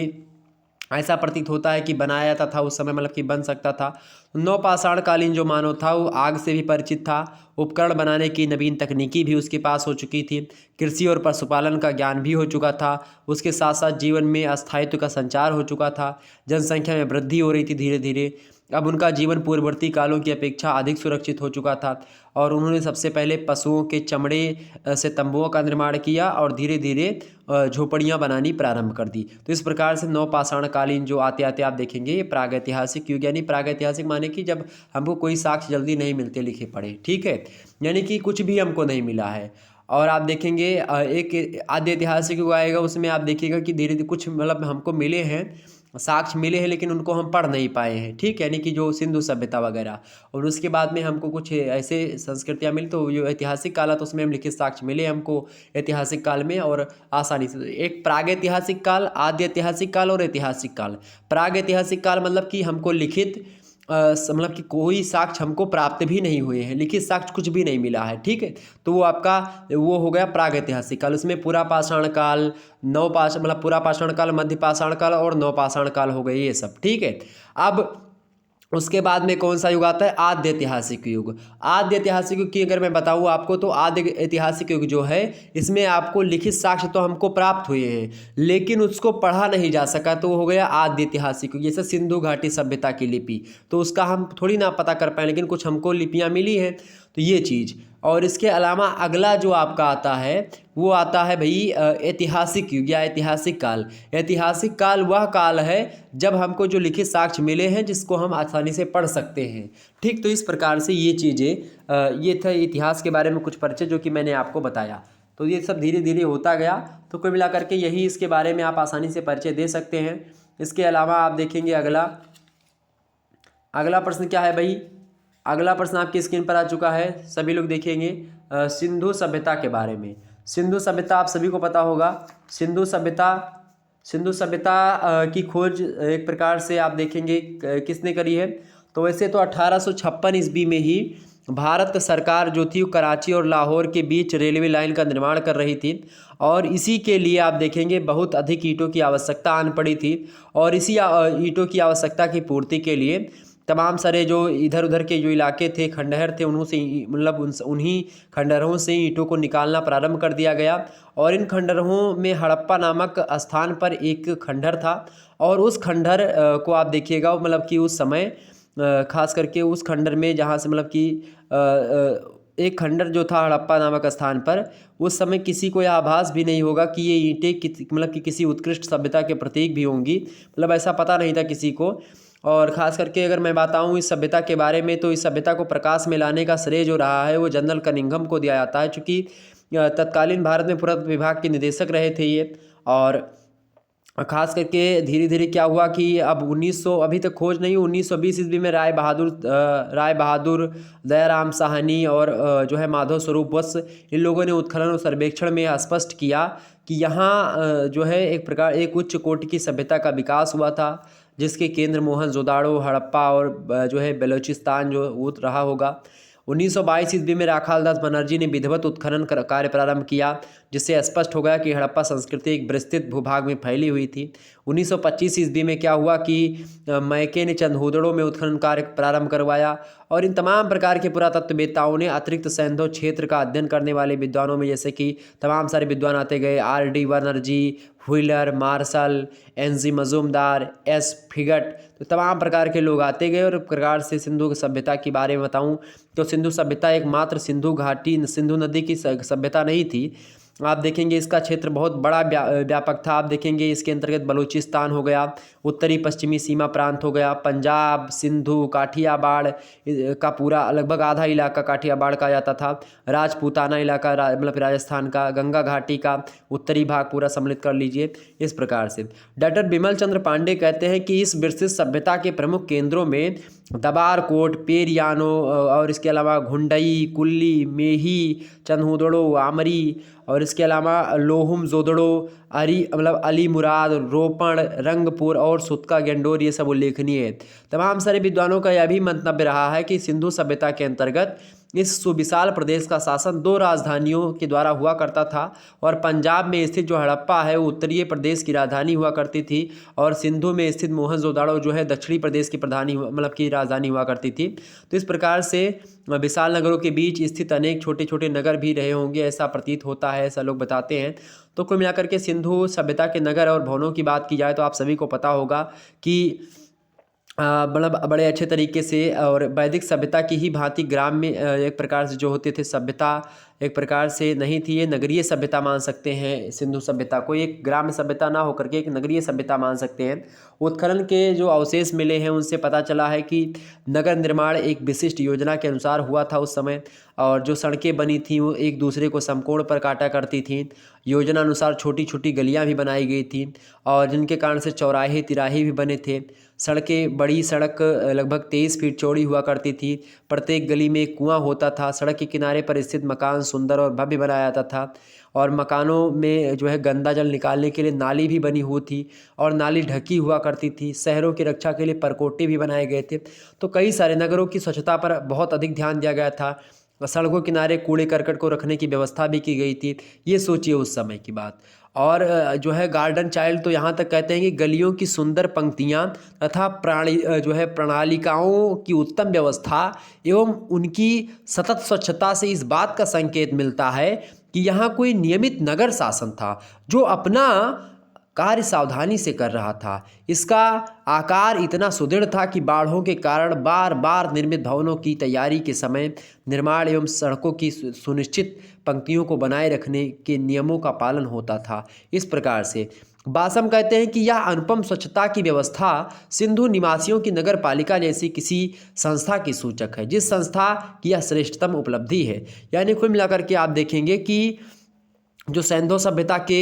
A: ऐसा प्रतीत होता है कि बनाया जाता था उस समय, मतलब कि बन सकता था। नवपाषाण कालीन जो मानव था वो आग से भी परिचित था, उपकरण बनाने की नवीन तकनीकी भी उसके पास हो चुकी थी, कृषि और पशुपालन का ज्ञान भी हो चुका था, उसके साथ साथ जीवन में अस्थायित्व का संचार हो चुका था, जनसंख्या में वृद्धि हो रही थी धीरे धीरे। अब उनका जीवन पूर्ववर्ती कालों की अपेक्षा अधिक सुरक्षित हो चुका था और उन्होंने सबसे पहले पशुओं के चमड़े से तंबुओं का निर्माण किया और धीरे धीरे झोपड़ियाँ बनानी प्रारंभ कर दी। तो इस प्रकार से नवपाषाण कालीन जो आते आते आप देखेंगे ये प्रागैतिहासिक युग, यानी प्रागैतिहासिक माने कि जब हमको कोई साक्ष्य जल्दी नहीं मिलते लिखे पढ़े, ठीक है, यानी कि कुछ भी हमको नहीं मिला है। और आप देखेंगे एक आद्य ऐतिहासिक युग आएगा, उसमें आप देखिएगा कि धीरे धीरे कुछ मतलब हमको मिले हैं, साक्ष्य मिले हैं, लेकिन उनको हम पढ़ नहीं पाए हैं, ठीक, यानी कि जो सिंधु सभ्यता वगैरह। और उसके बाद में हमको कुछ ऐसे संस्कृतियाँ मिली, तो जो ऐतिहासिक काल है तो उसमें हम लिखित साक्ष्य मिले हमको ऐतिहासिक काल में और आसानी से। एक प्रागैतिहासिक काल, आद्य ऐतिहासिक काल और ऐतिहासिक काल। प्रागैतिहासिक काल मतलब कि हमको लिखित मतलब कि कोई साक्ष्य हमको प्राप्त भी नहीं हुए हैं, लिखित साक्ष्य कुछ भी नहीं मिला है, ठीक है, तो वो आपका वो हो गया प्रागैतिहासिक काल। उसमें पूरा पाषाण काल, मतलब पूरा पाषाण काल, मध्य पाषाण काल और नवपाषाण काल हो गए ये सब, ठीक है। अब उसके बाद में कौन सा युग आता है, आद्य ऐतिहासिक युग। आद्य ऐतिहासिक युग की अगर मैं बताऊँ आपको तो आद्य ऐतिहासिक युग जो है इसमें आपको लिखित साक्ष्य तो हमको प्राप्त हुए हैं लेकिन उसको पढ़ा नहीं जा सका, तो वो हो गया आद्य ऐतिहासिक युग। जैसे सिंधु घाटी सभ्यता की लिपि, तो उसका हम थोड़ी ना पता कर पाए लेकिन कुछ हमको लिपियाँ मिली हैं, तो ये चीज़। और इसके अलावा अगला जो आपका आता है वो आता है भाई ऐतिहासिक युग या ऐतिहासिक काल। ऐतिहासिक काल वह काल है जब हमको जो लिखित साक्ष्य मिले हैं जिसको हम आसानी से पढ़ सकते हैं। ठीक, तो इस प्रकार से ये चीज़ें, ये था इतिहास के बारे में कुछ परिचय जो कि मैंने आपको बताया। तो ये सब धीरे धीरे होता गया, तो कुल मिलाकर के यही इसके बारे में आप आसानी से परिचय दे सकते हैं। इसके अलावा आप देखेंगे अगला प्रश्न क्या है भाई। अगला प्रश्न आपकी स्क्रीन पर आ चुका है, सभी लोग देखेंगे सिंधु सभ्यता के बारे में। सिंधु सभ्यता आप सभी को पता होगा। सिंधु सभ्यता की खोज एक प्रकार से आप देखेंगे किसने करी है, तो वैसे तो 1856 ईस्वी में ही भारत सरकार जो थी कराची और लाहौर के बीच रेलवे लाइन का निर्माण कर रही थी और इसी के लिए आप देखेंगे बहुत अधिक ईंटों की आवश्यकता आन पड़ी थी। और इसी ईंटों की आवश्यकता की पूर्ति के लिए तमाम सारे जो इधर उधर के जो इलाके थे, खंडहर थे, उन्हों से मतलब उन्हीं खंडहरों से ईंटों को निकालना प्रारंभ कर दिया गया। और इन खंडहरों में हड़प्पा नामक स्थान पर एक खंडहर था और उस खंडहर को आप देखिएगा मतलब कि उस समय खास करके उस खंडहर में जहाँ से मतलब कि एक खंडहर जो था हड़प्पा नामक स्थान पर, उस समय किसी को यह आभास भी नहीं होगा कि ये ईंटें मतलब कि किसी उत्कृष्ट सभ्यता के प्रतीक भी होंगी, मतलब ऐसा पता नहीं था किसी को। और ख़ास करके अगर मैं बताऊं इस सभ्यता के बारे में, तो इस सभ्यता को प्रकाश में लाने का श्रेय जो रहा है वो जनरल कनिंघम को दिया जाता है, चूँकि तत्कालीन भारत में पुरातत्व विभाग के निदेशक रहे थे ये। और खास करके धीरे धीरे क्या हुआ कि अब 1900 अभी तक खोज नहीं, 1920 ईस्वी में राय बहादुर, दयाराम साहनी और जो है माधव स्वरूप वत्स, इन लोगों ने उत्खनन और सर्वेक्षण में स्पष्ट किया कि यहाँ जो है एक उच्च कोटि की सभ्यता का विकास हुआ था जिसके केंद्र मोहनजोदाड़ो, हड़प्पा और जो है बलूचिस्तान जो वो रहा होगा। 1922 ईस्वी में राखाल दास बनर्जी ने विधिवत उत्खनन कार्य प्रारंभ किया जिससे स्पष्ट हो गया कि हड़प्पा संस्कृति एक विस्तृत भूभाग में फैली हुई थी। 1925 ईस्वी में क्या हुआ कि मैके ने चंदहुदड़ो में उत्खनन कार्य प्रारंभ करवाया और इन तमाम प्रकार के पुरातत्ववेत्ताओं ने अतिरिक्त सैंधव क्षेत्र का अध्ययन करने वाले विद्वानों में जैसे कि तमाम सारे विद्वान आते गए, R.D. Banerjee, Wheeler, Marshall, N.G. Majumdar, S. फिगट, तो तमाम प्रकार के लोग आते गए। और एक प्रकार से सिंधु सभ्यता के बारे में बताऊं तो सिंधु सभ्यता एकमात्र सिंधु नदी की सभ्यता नहीं थी। आप देखेंगे इसका क्षेत्र बहुत बड़ा व्यापक था। आप देखेंगे इसके अंतर्गत बलूचिस्तान हो गया, उत्तरी पश्चिमी सीमा प्रांत हो गया, पंजाब, सिंधु, काठियावाड़ का पूरा लगभग आधा इलाका काठियावाड़ का जाता था, राजपूताना इलाका मतलब राजस्थान का, गंगा घाटी का उत्तरी भाग पूरा सम्मिलित कर लीजिए। इस प्रकार से डॉक्टर बिमल चंद्र पांडे कहते हैं कि इस विस्तृत सभ्यता के प्रमुख केंद्रों में दबारकोट, पेरियानो और इसके अलावा घुंडई, कुल्ली, मेही, चंदहुदड़ो, आमरी और इसके अलावा लोहुम जोदड़ो, अली मुराद, रोपण, रंगपुर और सुतका गेंडोर, ये सब उल्लेखनीय है। तमाम सारे विद्वानों का यह भी मंतव्य रहा है कि सिंधु सभ्यता के अंतर्गत इस सुविशाल प्रदेश का शासन 2 राजधानियों के द्वारा हुआ करता था और पंजाब में स्थित जो हड़प्पा है वो उत्तरीय प्रदेश की राजधानी हुआ करती थी और सिंधु में स्थित मोहनजोदाड़ो जो है दक्षिणी प्रदेश की मतलब की राजधानी हुआ करती थी। तो इस प्रकार से विशाल नगरों के बीच स्थित अनेक छोटे छोटे नगर भी रहे होंगे, ऐसा प्रतीत होता है, ऐसा लोग बताते हैं। तो कुल मिलाकर के सिंधु सभ्यता के नगर और भवनों की बात की जाए तो आप सभी को पता होगा कि मतलब बड़े अच्छे तरीके से और वैदिक सभ्यता की ही भांति ग्राम में एक प्रकार से जो होते थे सभ्यता एक प्रकार से नहीं थी, ये नगरीय सभ्यता मान सकते हैं सिंधु सभ्यता को। एक ग्राम्य सभ्यता ना होकर के एक नगरीय सभ्यता मान सकते हैं। उत्खनन के जो अवशेष मिले हैं उनसे पता चला है कि नगर निर्माण एक विशिष्ट योजना के अनुसार हुआ था उस समय और जो सड़कें बनी थीं वो एक दूसरे को समकोण पर काटा करती थीं। योजना अनुसार छोटी छोटी गलियाँ भी बनाई गई थीं और जिनके कारण से चौराहे तिराहे भी बने थे। सड़कें बड़ी सड़क लगभग 23 फीट चौड़ी हुआ करती थी। प्रत्येक गली में एक कुआं होता था। सड़क के किनारे पर स्थित मकान सुंदर और भव्य बनाया जाता था और मकानों में जो है गंदा जल निकालने के लिए नाली भी बनी हुई थी और नाली ढकी हुआ करती थी। शहरों की रक्षा के लिए परकोटे भी बनाए गए थे। तो कई सारे नगरों की स्वच्छता पर बहुत अधिक ध्यान दिया गया था। सड़कों किनारे कूड़े करकट को रखने की व्यवस्था भी की गई थी। ये सोचिए उस समय की बात। और जो है गार्डन चाइल्ड तो यहाँ तक कहते हैं कि गलियों की सुंदर पंक्तियाँ तथा प्रणालिकाओं की उत्तम व्यवस्था एवं उनकी सतत स्वच्छता से इस बात का संकेत मिलता है कि यहाँ कोई नियमित नगर शासन था जो अपना कार्य सावधानी से कर रहा था। इसका आकार इतना सुदृढ़ था कि बाढ़ों के कारण बार बार निर्मित भवनों की तैयारी के समय निर्माण एवं सड़कों की सुनिश्चित पंक्तियों को बनाए रखने के नियमों का पालन होता था। इस प्रकार से बासम कहते हैं कि यह अनुपम स्वच्छता की व्यवस्था सिंधु निवासियों की नगर पालिका जैसी किसी संस्था की सूचक है, जिस संस्था की यह श्रेष्ठतम उपलब्धि है। यानी कुल मिलाकर के आप देखेंगे कि जो सिंधु सभ्यता के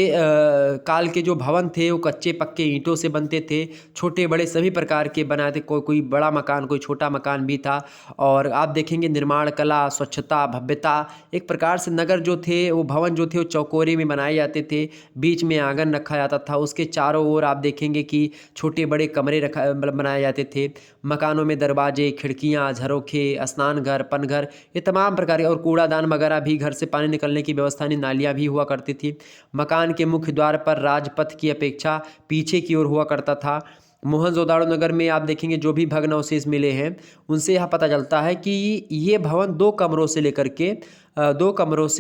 A: काल के जो भवन थे वो कच्चे पक्के ईंटों से बनते थे, छोटे बड़े सभी प्रकार के बनाए थे, कोई बड़ा मकान कोई छोटा मकान भी था। और आप देखेंगे निर्माण कला, स्वच्छता, भव्यता, एक प्रकार से नगर जो थे वो भवन जो थे वो चौकोरे में बनाए जाते थे, बीच में आंगन रखा जाता था, उसके चारों ओर आप देखेंगे कि छोटे बड़े कमरे बनाए जाते थे, मकानों में दरवाजे, खिड़कियाँ, झरोखे, स्नान घर, पनघर, ये तमाम प्रकार के, और कूड़ादान वगैरह भी, घर से पानी निकलने की व्यवस्था नहीं, नालियाँ भी हुआ करती थी। मकान के मुख्य द्वार पर राजपथ की अपेक्षा पीछे की ओर हुआ करता था। मोहनजोदाड़ो नगर में आप देखेंगे जो भी भग्नावशेष मिले हैं उनसे यह पता चलता है कि ये भवन दो कमरों से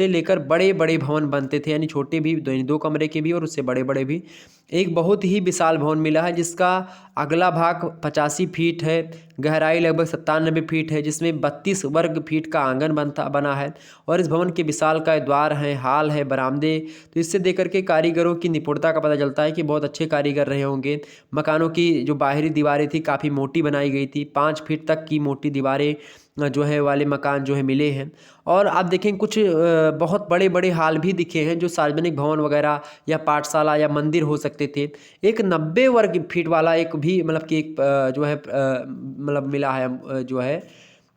A: लेकर बड़े बड़े भवन बनते थे, यानी छोटे भी, दो कमरे के भी और उससे बड़े बड़े भी। एक बहुत ही विशाल भवन मिला है जिसका अगला भाग 85 फीट है, गहराई लगभग 97 फीट है, जिसमें 32 वर्ग फीट का आंगन बना है। और इस भवन के विशालकाय द्वार हैं, हाल है, बरामदे। तो इससे देख करके कारीगरों की निपुणता का पता चलता है कि बहुत अच्छे कारीगर रहे होंगे। मकानों की जो बाहरी दीवारें थी काफ़ी मोटी बनाई गई थी, 5 फीट तक की मोटी दीवारें जो है वाले मकान जो है मिले हैं। और आप देखें कुछ बहुत बड़े बड़े हाल भी दिखे हैं जो सार्वजनिक भवन वगैरह या पाठशाला या मंदिर हो सकते थे। एक 90 वर्ग फीट वाला एक भी मतलब कि एक जो है मतलब मिला है जो है।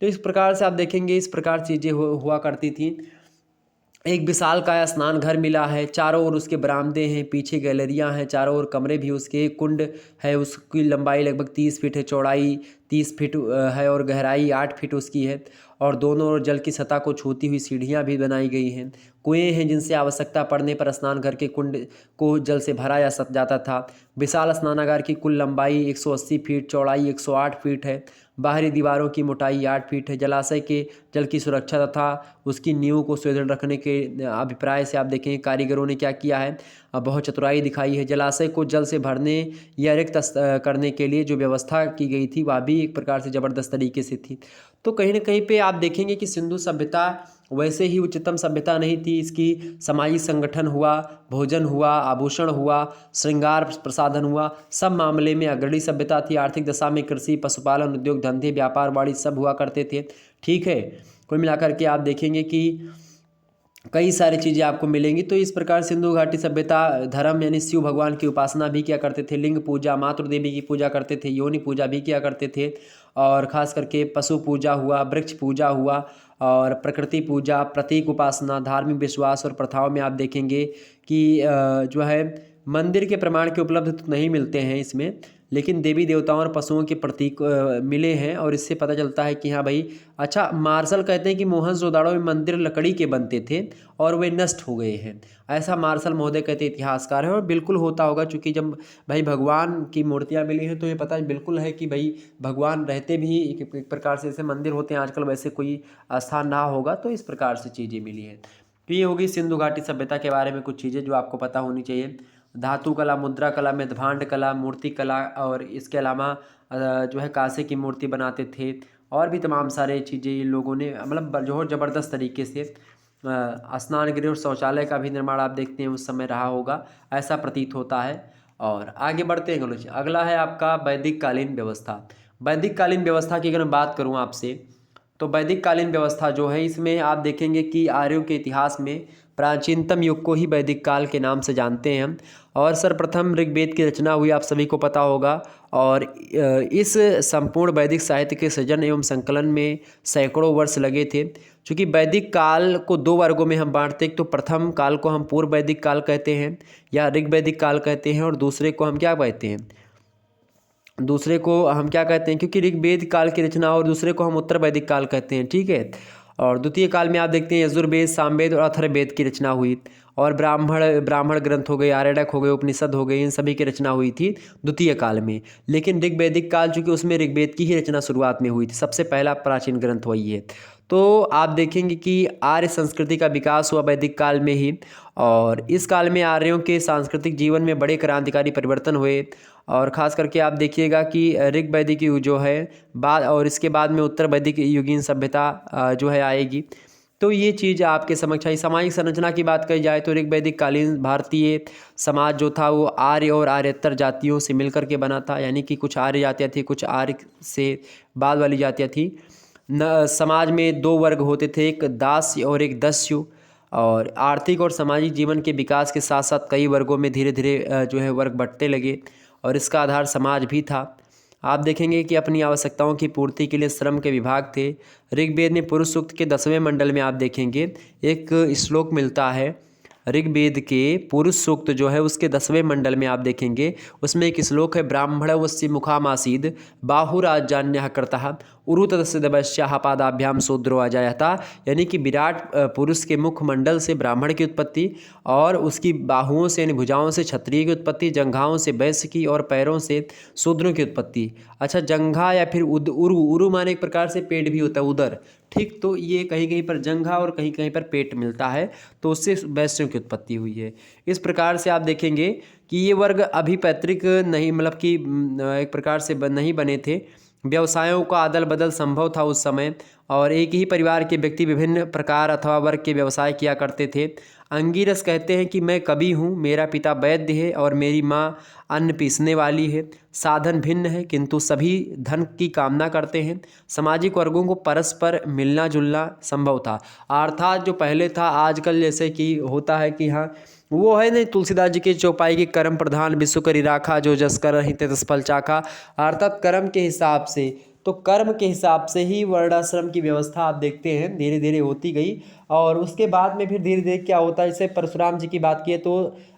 A: तो इस प्रकार से आप देखेंगे इस प्रकार चीज़ें हुआ करती थी। एक विशालकाय स्नान घर मिला है, चारों ओर उसके बरामदे हैं, पीछे गैलरियां हैं, चारों ओर कमरे भी उसके, कुंड है, उसकी लंबाई लगभग 30 फीट है, चौड़ाई 30 फीट है और गहराई 8 फीट उसकी है। और दोनों ओर जल की सतह को छूती हुई सीढ़ियां भी बनाई गई हैं। कुएं हैं जिनसे आवश्यकता पड़ने पर स्नान घर के कुंड को जल से भरा जाता था। विशाल स्नानागार की कुल लंबाई 180 फीट, चौड़ाई 108 फीट है, बाहरी दीवारों की मोटाई 8 फीट है। जलाशय के जल की सुरक्षा तथा उसकी नींव को सुदृढ़ रखने के अभिप्राय से आप देखेंगे कारीगरों ने क्या किया है, बहुत चतुराई दिखाई है। जलाशय को जल से भरने या रिक्त करने के लिए जो व्यवस्था की गई थी वह भी एक प्रकार से ज़बरदस्त तरीके से थी। तो कहीं ना कहीं पे आप देखेंगे कि सिंधु सभ्यता वैसे ही उच्चतम सभ्यता नहीं थी। इसकी सामाजिक संगठन हुआ, भोजन हुआ, आभूषण हुआ, श्रृंगार प्रसाधन हुआ, सब मामले में अग्रणी सभ्यता थी। आर्थिक दशा में कृषि, पशुपालन, उद्योग धंधे, व्यापार वाणिज्य सब हुआ करते थे। ठीक है, कुल मिलाकर के आप देखेंगे कि कई सारी चीज़ें आपको मिलेंगी। तो इस प्रकार सिंधु घाटी सभ्यता धर्म यानी शिव भगवान की उपासना भी किया करते थे, लिंग पूजा, मातृ देवी की पूजा करते थे, योनि पूजा भी किया करते थे, और ख़ास करके पशु पूजा हुआ, वृक्ष पूजा हुआ, और प्रकृति पूजा, प्रतीक उपासना, धार्मिक विश्वास और प्रथाओं में आप देखेंगे कि जो है मंदिर के प्रमाण के उपलब्ध तो नहीं मिलते हैं इसमें, लेकिन देवी देवताओं और पशुओं के प्रतीक मिले हैं। और इससे पता चलता है कि हाँ भाई अच्छा, मार्शल कहते हैं कि मोहनजोदाड़ो में मंदिर लकड़ी के बनते थे और वे नष्ट हो गए हैं, ऐसा मार्शल महोदय कहते इतिहासकार हैं। और बिल्कुल होता होगा, क्योंकि जब भाई भगवान की मूर्तियाँ मिली हैं तो ये पता बिल्कुल है कि भाई भगवान रहते भी एक प्रकार से जैसे मंदिर होते हैं आजकल वैसे कोई स्थान ना होगा, तो इस प्रकार से चीज़ें मिली हैं। तो ये होगी सिंधु घाटी सभ्यता के बारे में कुछ चीज़ें जो आपको पता होनी चाहिए। धातु कला, मुद्रा कला, मृदभांड कला, मूर्ति कला, और इसके अलावा जो है कांसे की मूर्ति बनाते थे, और भी तमाम सारे चीज़ें इन लोगों ने मतलब जो ज़बरदस्त तरीके से स्नान गृह और शौचालय का भी निर्माण आप देखते हैं उस समय रहा होगा, ऐसा प्रतीत होता है। और आगे बढ़ते हैं अगला है आपका वैदिक कालीन व्यवस्था। वैदिक कालीन व्यवस्था की अगर मैं बात करूँ आपसे, तो वैदिक कालीन व्यवस्था जो है इसमें आप देखेंगे कि आर्यों के इतिहास में प्राचीनतम युग को ही वैदिक काल के नाम से जानते हैं हम। और सर्वप्रथम ऋग्वेद की रचना हुई आप सभी को पता होगा। और इस संपूर्ण वैदिक साहित्य के सृजन एवं संकलन में सैकड़ों वर्ष लगे थे। चूँकि वैदिक काल को दो वर्गों में हम बांटते हैं, तो प्रथम काल को हम पूर्व वैदिक काल कहते हैं या ऋग्वैदिक काल कहते हैं, और दूसरे को हम क्या कहते हैं, दूसरे को हम क्या कहते हैं, क्योंकि ऋग्वेद काल की रचना और दूसरे को हम उत्तर वैदिक काल कहते हैं। ठीक है। और द्वितीय काल में आप देखते हैं यजुर्वेद, सामवेद और अथर्ववेद की रचना हुई। और ब्राह्मण ब्राह्मण ग्रंथ हो गए, आर्यडक हो गए, उपनिषद हो गए, इन सभी की रचना हुई थी द्वितीय काल में। लेकिन ऋग वैदिक काल चूँकि उसमें ऋग्वेद की ही रचना शुरुआत में हुई थी, सबसे पहला प्राचीन ग्रंथ वही है। तो आप देखेंगे कि आर्य संस्कृति का विकास हुआ वैदिक काल में ही, और इस काल में आर्यों के सांस्कृतिक जीवन में बड़े क्रांतिकारी परिवर्तन हुए। और ख़ास करके आप देखिएगा कि ऋग वैदिक युग जो है बाद, और इसके बाद में उत्तर वैदिक युगीन सभ्यता जो है आएगी। तो ये चीज़ आपके समक्ष आई। सामाजिक संरचना की बात करी जाए तो ऋग वैदिक कालीन भारतीय समाज जो था वो आर्य और आर्यतर जातियों से मिलकर के बना था, यानी कि कुछ आर्य जातियाँ थी, कुछ आर्य से बाद वाली जातियाँ थी। न समाज में दो वर्ग होते थे, एक दास्य और एक दस्यु। और आर्थिक और सामाजिक जीवन के विकास के साथ साथ कई वर्गों में धीरे धीरे जो है वर्ग बढ़ते लगे, और इसका आधार समाज भी था। आप देखेंगे कि अपनी आवश्यकताओं की पूर्ति के लिए श्रम के विभाग थे। ऋग्वेद में पुरुष सूक्त के 10वें मंडल में आप देखेंगे एक श्लोक मिलता है। ऋग्वेद के पुरुष सूक्त जो है उसके 10वें मंडल में आप देखेंगे, उसमें एक श्लोक है, ब्राह्मणवस्य मुखामासीद बाहुराजान्यः कर्तः उरुतस्य दवश्याः पादाभ्याम शूद्रो अजायता। यानी कि विराट पुरुष के मुखमंडल से ब्राह्मण की उत्पत्ति, और उसकी बाहुओं से यानी भुजाओं से क्षत्रिय की उत्पत्ति, जंघाओं से वैश्य की, और पैरों से शूद्रों की उत्पत्ति। अच्छा, जंघा या फिर उरु, उरु माने एक प्रकार से पेट भी होता है, उदर, ठीक। तो ये कहीं कहीं पर जंघा और कहीं कहीं पर पेट मिलता है, तो उससे वैश्यों की उत्पत्ति हुई है। इस प्रकार से आप देखेंगे कि ये वर्ग अभी पैतृक नहीं, मतलब कि एक प्रकार से नहीं बने थे। व्यवसायों का अदल बदल संभव था उस समय, और एक ही परिवार के व्यक्ति विभिन्न प्रकार अथवा वर्ग के व्यवसाय किया करते थे। अंगीरस कहते हैं कि मैं कवि हूँ, मेरा पिता वैद्य है और मेरी माँ अन्न पीसने वाली है। साधन भिन्न है किंतु सभी धन की कामना करते हैं। सामाजिक वर्गों को परस्पर मिलना जुलना संभव था। अर्थात जो पहले था, आजकल जैसे कि होता है कि हाँ वो है नहीं, तुलसीदास जी की चौपाई की कर्म प्रधान विश्व करी राखा, जो जस कर रही तस फल चाखा। अर्थात कर्म के हिसाब से, तो कर्म के हिसाब से ही वर्णाश्रम की व्यवस्था आप देखते हैं धीरे धीरे होती गई। और उसके बाद में फिर धीरे धीरे क्या होता है, जैसे परशुराम जी की बात किए तो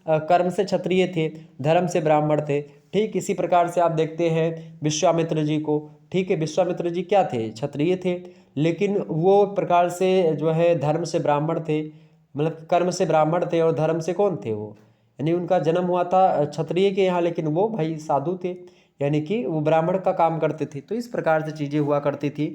A: कर्म से क्षत्रिय थे, धर्म से ब्राह्मण थे। ठीक इसी प्रकार से आप देखते हैं विश्वामित्र जी को, ठीक है, विश्वामित्र जी क्या थे, क्षत्रिय थे, लेकिन वो एक प्रकार से जो है धर्म से ब्राह्मण थे, मतलब कर्म से ब्राह्मण थे और धर्म से कौन थे वो, यानी उनका जन्म हुआ था क्षत्रिय के यहाँ, लेकिन वो भाई साधु थे, यानी कि वो ब्राह्मण का काम करते थे। तो इस प्रकार से चीज़ें हुआ करती थी।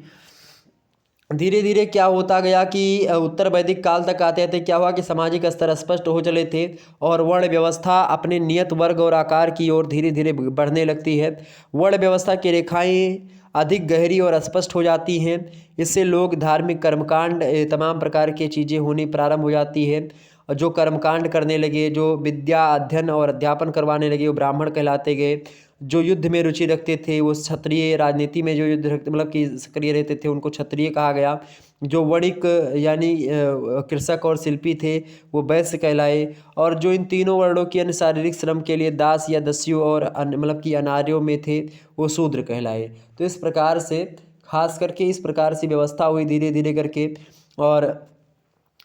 A: धीरे धीरे क्या होता गया कि उत्तर वैदिक काल तक आते आते क्या हुआ कि सामाजिक स्तर स्पष्ट हो चले थे, और वर्ण व्यवस्था अपने नियत वर्ग और आकार की ओर धीरे धीरे बढ़ने लगती है। वर्ण व्यवस्था की रेखाएं अधिक गहरी और स्पष्ट हो जाती हैं। इससे लोग धार्मिक कर्मकांड तमाम प्रकार की चीज़ें होनी प्रारंभ हो जाती है। जो कर्मकांड करने लगे, जो विद्या अध्ययन और अध्यापन करवाने लगे, वो ब्राह्मण कहलाते गए। जो युद्ध में रुचि रखते थे वो क्षत्रिय, राजनीति में जो युद्ध रखते मतलब कि सक्रिय रहते थे उनको क्षत्रिय कहा गया। जो वणिक यानी कृषक और शिल्पी थे वो वैश्य कहलाए। और जो इन तीनों वर्णों की अन्य शारीरिक श्रम के लिए दास या दस्यु और मतलब कि अनार्यों में थे वो शूद्र कहलाए। तो इस प्रकार से खास करके इस प्रकार से व्यवस्था हुई धीरे धीरे करके। और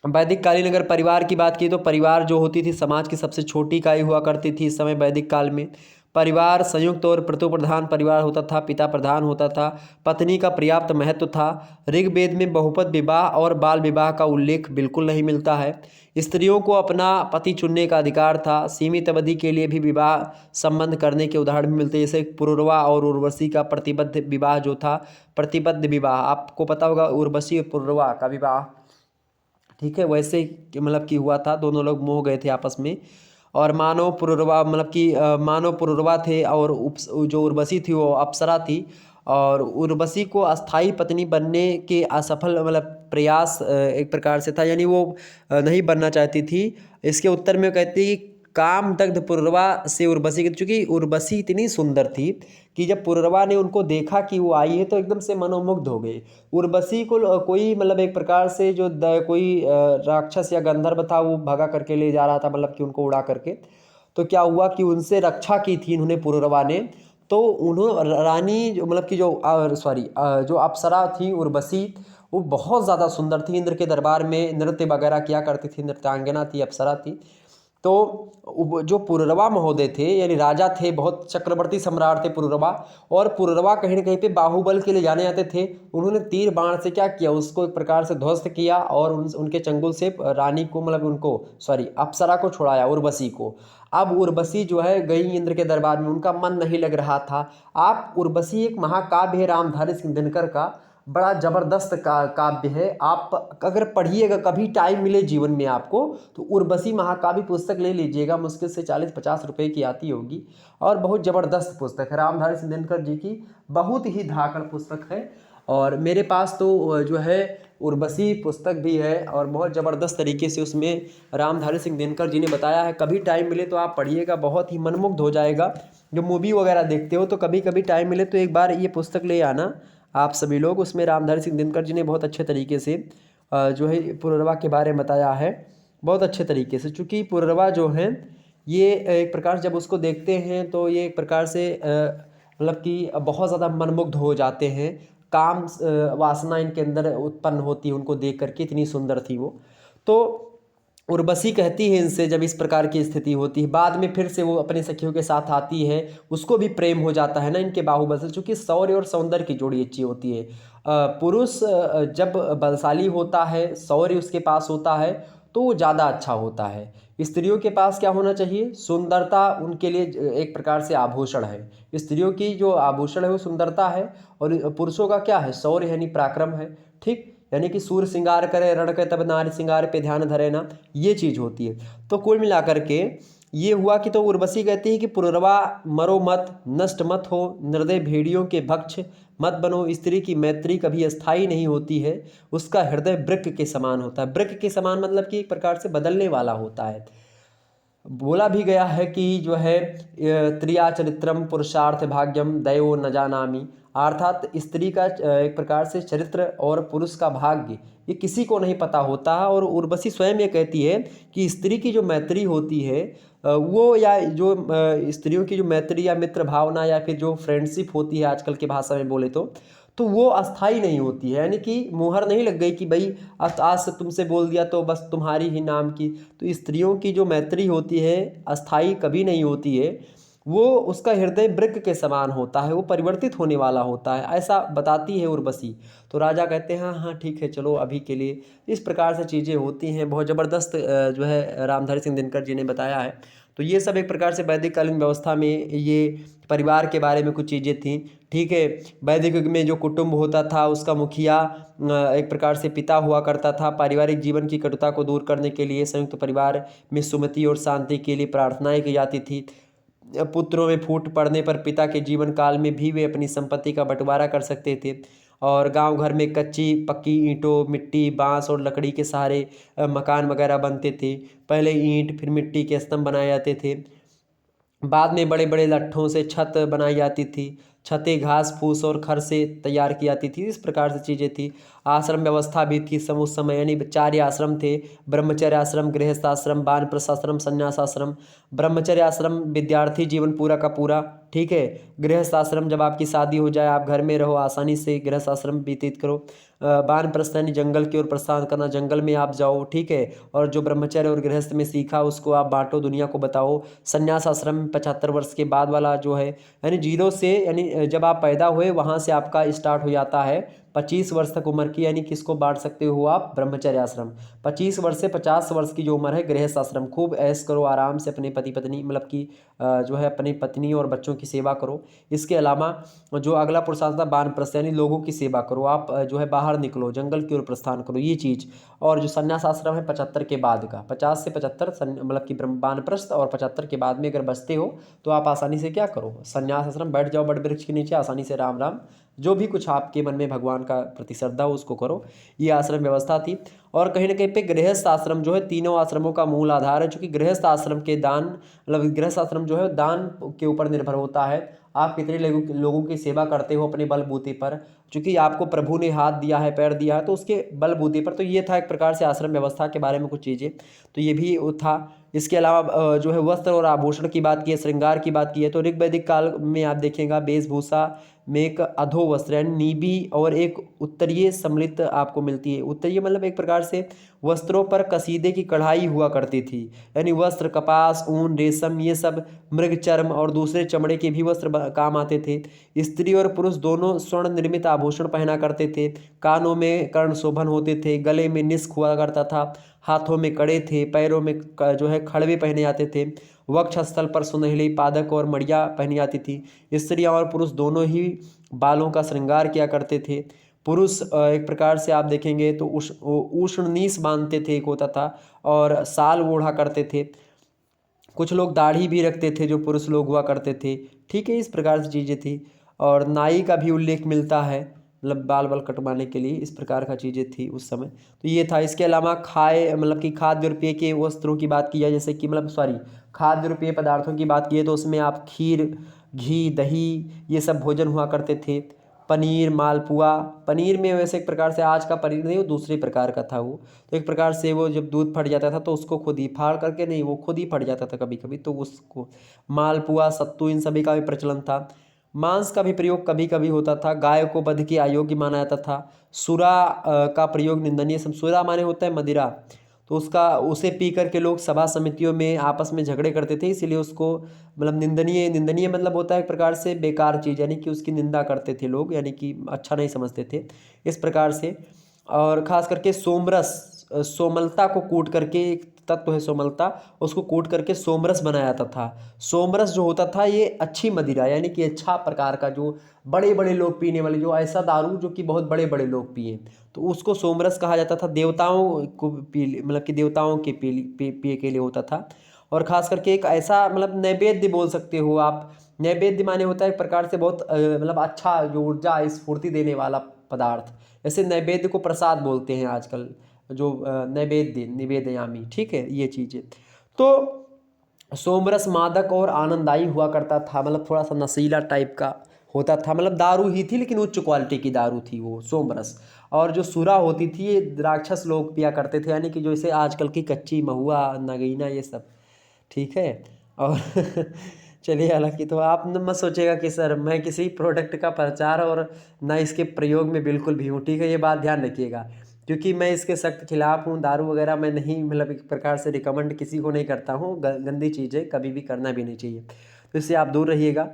A: वैदिक कालीन अगर परिवार की बात की तो परिवार जो होती थी समाज की सबसे छोटी इकाई हुआ करती थी इस समय वैदिक काल में। परिवार संयुक्त और प्रधान परिवार होता था, पिता प्रधान होता था, पत्नी का पर्याप्त महत्व था। ऋग्वेद में बहुपद विवाह और बाल विवाह का उल्लेख बिल्कुल नहीं मिलता है। स्त्रियों को अपना पति चुनने का अधिकार था। सीमित अवधि के लिए भी विवाह संबंध करने के उदाहरण भी मिलते हैं, जैसे पुरुरवा और उर्वशी का प्रतिबद्ध विवाह जो था, प्रतिबद्ध विवाह आपको पता होगा, उर्वशी और पुरुरवा का विवाह, ठीक है, वैसे मतलब कि हुआ था, दोनों लोग मोह गए थे आपस में। और मानव पुरुरवा मतलब कि मानव पुरुरवा थे, और जो उर्वशी थी वो अप्सरा थी। और उर्वशी को अस्थाई पत्नी बनने के असफल मतलब प्रयास एक प्रकार से था, यानी वो नहीं बनना चाहती थी। इसके उत्तर में कहती कि काम दग्ध पुरुरवा से उर्वशी की, चूँकि उर्वशी इतनी सुंदर थी कि जब पुरुरवा ने उनको देखा कि वो आई है तो एकदम से मनोमुग्ध हो गए। उर्वशी को कोई मतलब एक प्रकार से जो कोई राक्षस या गंधर्व था वो भगा करके ले जा रहा था, मतलब कि उनको उड़ा करके। तो क्या हुआ कि उनसे रक्षा की थी इन्होंने पुरुरवा ने। तो उन्होंने रानी जो मतलब कि जो अप्सरा थी उर्वशी, वो बहुत ज़्यादा सुंदर थी। इंद्र के दरबार में नृत्य वगैरह किया करती थी, नृत्यांगना थी, अप्सरा थी। तो जो पुररवा महोदय थे यानी राजा थे, बहुत चक्रवर्ती सम्राट थे पुररवा, और पुररवा कहीं ना कहीं पे बाहुबल के लिए जाने जाते थे। उन्होंने तीर बाण से क्या किया, उसको एक प्रकार से ध्वस्त किया और उनके चंगुल से रानी को, मतलब उनको, सॉरी, अप्सरा को छुड़ाया, उर्वशी को। अब उर्वशी जो है गई इंद्र के दरबार में, उनका मन नहीं लग रहा था। आप उर्वशी एक महाकाव्य है रामधारी सिंह दिनकर का, बड़ा जबरदस्त काव्य है। आप अगर पढ़िएगा, कभी टाइम मिले जीवन में आपको, तो उर्वशी महाकाव्य पुस्तक ले लीजिएगा। मुश्किल से 40-50 रुपए की आती होगी, और बहुत ज़बरदस्त पुस्तक है रामधारी सिंह दिनकर जी की, बहुत ही धाकड़ पुस्तक है। और मेरे पास तो जो है उर्वशी पुस्तक भी है, और बहुत ज़बरदस्त तरीके से उसमें रामधारी सिंह दिनकर जी ने बताया है। कभी टाइम मिले तो आप पढ़िएगा, बहुत ही मनमुग्ध हो जाएगा। जो मूवी वगैरह देखते हो तो कभी कभी टाइम मिले तो एक बार ये पुस्तक ले आना आप सभी लोग। उसमें रामधारी सिंह दिनकर जी ने बहुत अच्छे तरीके से जो है पुररवा के बारे में बताया है, बहुत अच्छे तरीके से। चूँकि पुररवा जो है ये एक प्रकार से जब उसको देखते हैं तो ये एक प्रकार से मतलब कि बहुत ज़्यादा मनमुग्ध हो जाते हैं। काम वासना इनके अंदर उत्पन्न होती है उनको देख करके, इतनी सुंदर थी वो। तो उर्वशी कहती है इनसे, जब इस प्रकार की स्थिति होती है, बाद में फिर से वो अपने सखियों के साथ आती है, उसको भी प्रेम हो जाता है ना इनके बाहुबल से। चूँकि शौर्य और सौंदर्य की जोड़ी अच्छी होती है। पुरुष जब बलशाली होता है, शौर्य उसके पास होता है, तो वो ज़्यादा अच्छा होता है। स्त्रियों के पास क्या होना चाहिए, सुंदरता उनके लिए एक प्रकार से आभूषण है। स्त्रियों की जो आभूषण है वो सुंदरता है, और पुरुषों का क्या है, शौर्य यानी पराक्रम है। ठीक, यानी कि सूर श्रृंगार करे रण के तब नारी श्रृंगार पे ध्यान धरे ना, ये चीज़ होती है। तो कुल मिलाकर के ये हुआ कि तो उर्वशी कहती है कि पुररवा मरो मत, नष्ट मत हो, निर्दय भेड़ियों के भक्ष मत बनो। स्त्री की मैत्री कभी अस्थाई नहीं होती है, उसका हृदय वृक्क के समान होता है। वृक्क के समान मतलब कि एक प्रकार से बदलने वाला होता है। बोला भी गया है कि जो है त्रिया चरित्रम पुरुषार्थ भाग्यम दैवो न जानामि, अर्थात स्त्री का एक प्रकार से चरित्र और पुरुष का भाग्य ये किसी को नहीं पता होता है। और उर्वशी स्वयं ये कहती है कि स्त्री की जो मैत्री होती है वो, या जो स्त्रियों की जो मैत्री या मित्र भावना या फिर जो फ्रेंडशिप होती है आजकल की भाषा में बोले तो वो अस्थाई नहीं होती है। यानी कि मुहर नहीं लग गई कि भाई आज से तुमसे बोल दिया तो बस तुम्हारी ही नाम की। तो स्त्रियों की जो मैत्री होती है अस्थाई कभी नहीं होती है, वो उसका हृदय वृक्क के समान होता है, वो परिवर्तित होने वाला होता है, ऐसा बताती है उर्वशी। तो राजा कहते हैं हाँ हाँ ठीक है, चलो अभी के लिए। इस प्रकार से चीज़ें होती हैं, बहुत ज़बरदस्त जो है रामधारी सिंह दिनकर जी ने बताया है। तो ये सब एक प्रकार से वैदिक कालीन व्यवस्था में ये परिवार के बारे में कुछ चीज़ें थी। ठीक है, वैदिक युग में जो कुटुंब होता था उसका मुखिया एक प्रकार से पिता हुआ करता था। पारिवारिक जीवन की कटुता को दूर करने के लिए संयुक्त परिवार में सुमति और शांति के लिए प्रार्थनाएं की जाती थी। पुत्रों में फूट पड़ने पर पिता के जीवन काल में भी वे अपनी संपत्ति का बंटवारा कर सकते थे। और गांव घर में कच्ची पक्की ईंटों, मिट्टी, बांस और लकड़ी के सहारे मकान वगैरह बनते थे। पहले ईंट फिर मिट्टी के स्तंभ बनाए जाते थे, बाद में बड़े बड़े लट्ठों से छत बनाई जाती थी। छतें घास फूस और खर से तैयार की जाती थी। इस प्रकार से चीज़ें थी। आश्रम व्यवस्था भी थी उस समय, यानी 4 आश्रम थे, ब्रह्मचर्य आश्रम, गृहस्थ आश्रम, वानप्रस्थ आश्रम, संन्यास आश्रम। ब्रह्मचर्य आश्रम विद्यार्थी जीवन पूरा का पूरा, ठीक है। गृहस्थ आश्रम जब आपकी शादी हो जाए, आप घर में रहो, आसानी से गृहस्थ आश्रम व्यतीत करो। वानप्रस्थ यानी जंगल की ओर प्रस्थान करना, जंगल में आप जाओ, ठीक है। और जो ब्रह्मचर्य और गृहस्थ में सीखा उसको आप बांटो, दुनिया को बताओ। संन्यास आश्रम 75 वर्ष के बाद वाला जो है, यानी जीरो से, यानी जब आप पैदा हुए वहाँ से आपका स्टार्ट हो जाता है 25 वर्ष तक उम्र की, यानी किसको बांट सकते हो आप, ब्रह्मचर्य आश्रम। 25 वर्ष से 50 वर्ष की जो उम्र है, गृहस्थ आश्रम। खूब ऐश करो, आराम से अपने पति पत्नी, मतलब कि जो है अपनी पत्नी और बच्चों की सेवा करो। इसके अलावा जो अगला पुरुषार्थ था वानप्रस्थ, यानी लोगों की सेवा करो। आप जो है बाहर निकलो, जंगल की ओर प्रस्थान करो, ये चीज़। और जो संन्यास आश्रम है 75 के बाद का, 50 से 75 मतलब कि वानप्रस्थ, और 75 के बाद में अगर बचते हो तो आप आसानी से क्या करो, संन्यास आश्रम, बैठ जाओ बड़ वृक्ष के नीचे, आसानी से राम राम, जो भी कुछ आपके मन में भगवान का प्रति श्रद्धा हो उसको करो। ये आश्रम व्यवस्था थी। और कहीं ना कहीं पे गृहस्थ आश्रम जो है तीनों आश्रमों का मूल आधार है, क्योंकि गृहस्थ आश्रम के दान, मतलब गृहस्थ आश्रम जो है दान के ऊपर निर्भर होता है। आप कितने लोगों की सेवा करते हो अपने बलबूते पर, क्योंकि आपको प्रभु ने हाथ दिया है, पैर दिया है, तो उसके बलबूते पर। तो ये था एक प्रकार से आश्रम व्यवस्था के बारे में कुछ चीज़ें, तो ये भी था। इसके अलावा जो है वस्त्र और आभूषण की बात की है, श्रृंगार की बात की है, तो ऋग वैदिक काल में आप देखिएगा वेशभूषा में एक अधो वस्त्र यानी नीबी और एक उत्तरीय सम्मिलित आपको मिलती है। उत्तरीय मतलब एक प्रकार से वस्त्रों पर कसीदे की कढ़ाई हुआ करती थी, यानी वस्त्र कपास, ऊन, रेशम, ये सब मृग चर्म और दूसरे चमड़े के भी वस्त्र काम आते थे। स्त्री और पुरुष दोनों स्वर्ण निर्मित आभूषण पहना करते थे। कानों में कर्ण शोभन होते थे, गले में निस्क हुआ करता था, हाथों में कड़े थे, पैरों में जो है खड़वे पहने जाते थे, वक्षस्थल पर सुनहली पादक और मड़िया पहनी जाती थी। स्त्रियां और पुरुष दोनों ही बालों का श्रृंगार किया करते थे। पुरुष एक प्रकार से आप देखेंगे तो उष्णनीस बांधते थे, एक होता था, और साल ओढ़ा करते थे। कुछ लोग दाढ़ी भी रखते थे जो पुरुष लोग हुआ करते थे। ठीक है, इस प्रकार से चीज़ें थी। और नाई का भी उल्लेख मिलता है, मतलब बाल बाल कटवाने के लिए, इस प्रकार का चीज़ें थी उस समय। तो ये था। इसके अलावा मतलब कि खाद्य और पेय के वस्त्रों की बात की जाए, जैसे कि मतलब सॉरी खाद्य और पेय पदार्थों की बात की है तो उसमें आप खीर, घी, दही, ये सब भोजन हुआ करते थे। पनीर, मालपुआ, पनीर में वैसे एक प्रकार से आज का पनीर नहीं, वो दूसरे प्रकार का था वो। तो एक प्रकार से वो जब दूध फट जाता था तो उसको खुद ही फाड़ करके, नहीं वो खुद ही फट जाता था कभी कभी, तो उसको मालपुआ, सत्तू, इन सभी का भी प्रचलन था। मांस का भी प्रयोग कभी कभी होता था। गाय को वध के अयोग्य माना जाता था। सुरा का प्रयोग निंदनीय सुरा माने होता है मदिरा, तो उसे पी करके लोग सभा समितियों में आपस में झगड़े करते थे, इसीलिए उसको मतलब निंदनीय, निंदनीय मतलब होता है एक प्रकार से बेकार चीज़, यानी कि उसकी निंदा करते थे लोग, यानी कि अच्छा नहीं समझते थे, इस प्रकार से। और ख़ास करके सोमरस, सोमलता को कूट करके, एक तत्व है सोमलता, उसको कूट करके सोमरस बनाया जाता था। सोमरस जो होता था ये अच्छी मदिरा, यानी कि अच्छा प्रकार का, जो बड़े बड़े लोग पीने वाले, जो ऐसा दारू जो कि बहुत बड़े बड़े लोग पिए, तो उसको सोमरस कहा जाता था। देवताओं को मतलब कि देवताओं के पिए के लिए होता था। और ख़ास करके एक ऐसा मतलब नैवेद्य बोल सकते हो आप। नैवेद्य माने होता है एक प्रकार से बहुत मतलब अच्छा, जो ऊर्जा स्फूर्ति देने वाला पदार्थ। जैसे नैवेद्य को प्रसाद बोलते हैं आजकल, जो नैवेद्य, निवेदयामी, ठीक है, ये चीज़ें। तो सोमरस मादक और आनंददायी हुआ करता था, मतलब थोड़ा सा नशीला टाइप का होता था, मतलब दारू ही थी लेकिन उच्च क्वालिटी की दारू थी वो सोमरस। और जो सुरा होती थी ये राक्षस लोग पिया करते थे, यानी कि जैसे आजकल की कच्ची महुआ, नगीना, ये सब। ठीक है। और चलिए, हालांकि तो आप न मत सोचेगा कि सर मैं किसी प्रोडक्ट का प्रचार और ना इसके प्रयोग में बिल्कुल भी हूँ, ठीक है, ये बात ध्यान रखिएगा, क्योंकि मैं इसके सख्त खिलाफ हूँ। दारू वगैरह मैं नहीं, मतलब एक प्रकार से रिकमेंड किसी को नहीं करता हूँ, गंदी चीज़ें कभी भी करना भी नहीं चाहिए, तो इससे आप दूर रहिएगा।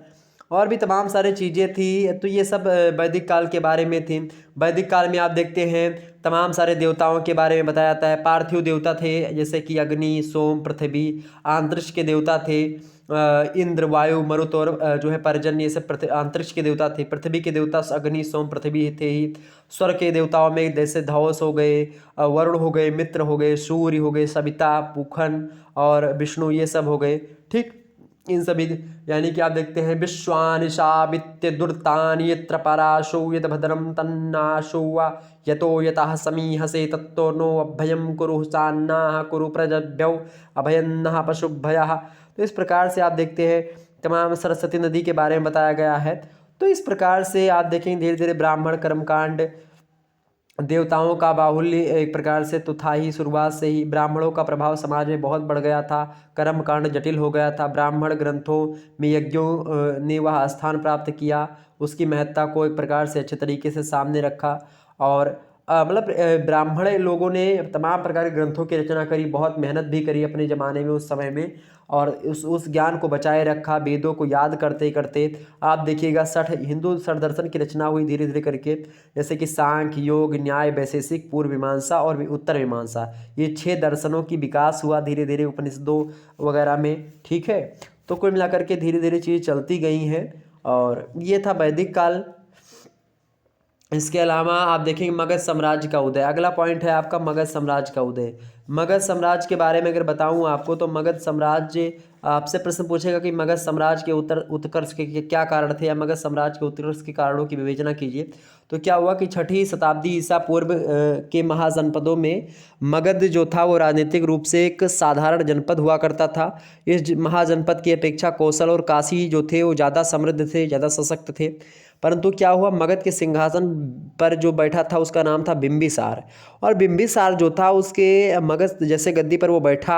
A: और भी तमाम सारी चीज़ें थी, तो ये सब वैदिक काल के बारे में थी। वैदिक काल में आप देखते हैं तमाम सारे देवताओं के बारे में बताया जाता है। पार्थिव देवता थे, जैसे कि अग्नि, सोम, पृथ्वी। अंतरिक्ष के देवता थे इंद्र, वायु, मरुत और जो है पर्जन्य, ये सब अंतरिक्ष के देवता थे। पृथ्वी के देवता अग्नि, सोम, पृथ्वी थे ही। स्वर्ग के देवताओं में जैसे धौस हो गए, वरुण हो गए, मित्र हो गए, सूर्य हो गए, सविता, पूखन और विष्णु, ये सब हो गए। ठीक, इन सभी, यानी कि आप देखते हैं विश्वानिशावित्य दुर्तानि यत्र पराशो यद भद्रम तन्नाशो वा यतो यतः समीहसे तत्तो नो अभयम कुरु चान्नाह कुरु प्रजभ्यौ अभयन्नः पशुभ्यः। तो इस प्रकार से आप देखते हैं तमाम सरस्वती नदी के बारे में बताया गया है। तो इस प्रकार से आप देखेंगे धीरे धीरे ब्राह्मण कर्मकांड, देवताओं का बाहुल्य एक प्रकार से तो था ही, शुरुआत से ही ब्राह्मणों का प्रभाव समाज में बहुत बढ़ गया था। कर्मकांड जटिल हो गया था। ब्राह्मण ग्रंथों में यज्ञों ने वह स्थान प्राप्त किया, उसकी महत्ता को एक प्रकार से अच्छे तरीके से सामने रखा। और मतलब ब्राह्मण लोगों ने तमाम प्रकार के ग्रंथों की रचना करी, बहुत मेहनत भी करी अपने ज़माने में, उस समय में, और उस ज्ञान को बचाए रखा। वेदों को याद करते करते आप देखिएगा हिंदू षट दर्शन की रचना हुई धीरे धीरे करके, जैसे कि सांख्य, योग, न्याय, वैशेषिक, पूर्व मीमांसा और उत्तर मीमांसा, ये 6 दर्शनों की विकास हुआ धीरे धीरे उपनिषदों वगैरह में। ठीक है, तो कुल मिलाकर के धीरे धीरे चीज़ चलती गई हैं, और ये था वैदिक काल। इसके अलावा आप देखेंगे मगध साम्राज्य का उदय, अगला पॉइंट है आपका मगध साम्राज्य का उदय। मगध साम्राज्य के बारे में अगर बताऊं आपको, तो मगध साम्राज्य, आपसे प्रश्न पूछेगा कि मगध साम्राज्य के उत्कर्ष के क्या कारण थे, या मगध साम्राज्य के उत्कर्ष के कारणों की विवेचना कीजिए। तो क्या हुआ कि 6वीं शताब्दी ईसा पूर्व के महाजनपदों में मगध जो था वो राजनीतिक रूप से एक साधारण जनपद हुआ करता था। इस महाजनपद की अपेक्षा कौशल और काशी जो थे वो ज़्यादा समृद्ध थे, ज़्यादा सशक्त थे। परंतु क्या हुआ, मगध के सिंहासन पर जो बैठा था उसका नाम था बिंबिसार। और बिंबिसार जो था उसके मगध जैसे गद्दी पर वो बैठा,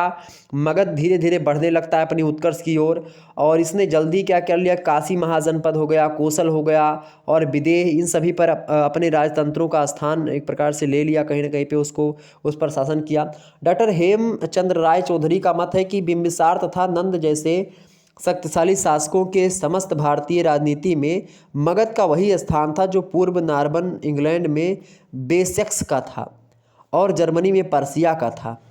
A: मगध धीरे धीरे बढ़ने लगता है अपनी उत्कर्ष की ओर। और इसने जल्दी क्या कर लिया, काशी महाजनपद हो गया, कौशल हो गया और विदेह, इन सभी पर अपने राजतंत्रों का स्थान एक प्रकार से ले लिया, कहीं ना कहीं पे उसको उस पर शासन किया। डॉक्टर हेमचंद्र राय चौधरी का मत है कि बिंबिसार तथा नंद जैसे शक्तिशाली शासकों के समस्त भारतीय राजनीति में मगध का वही स्थान था जो पूर्व नार्बन इंग्लैंड में बेसेक्स का था और जर्मनी में पर्सिया का था।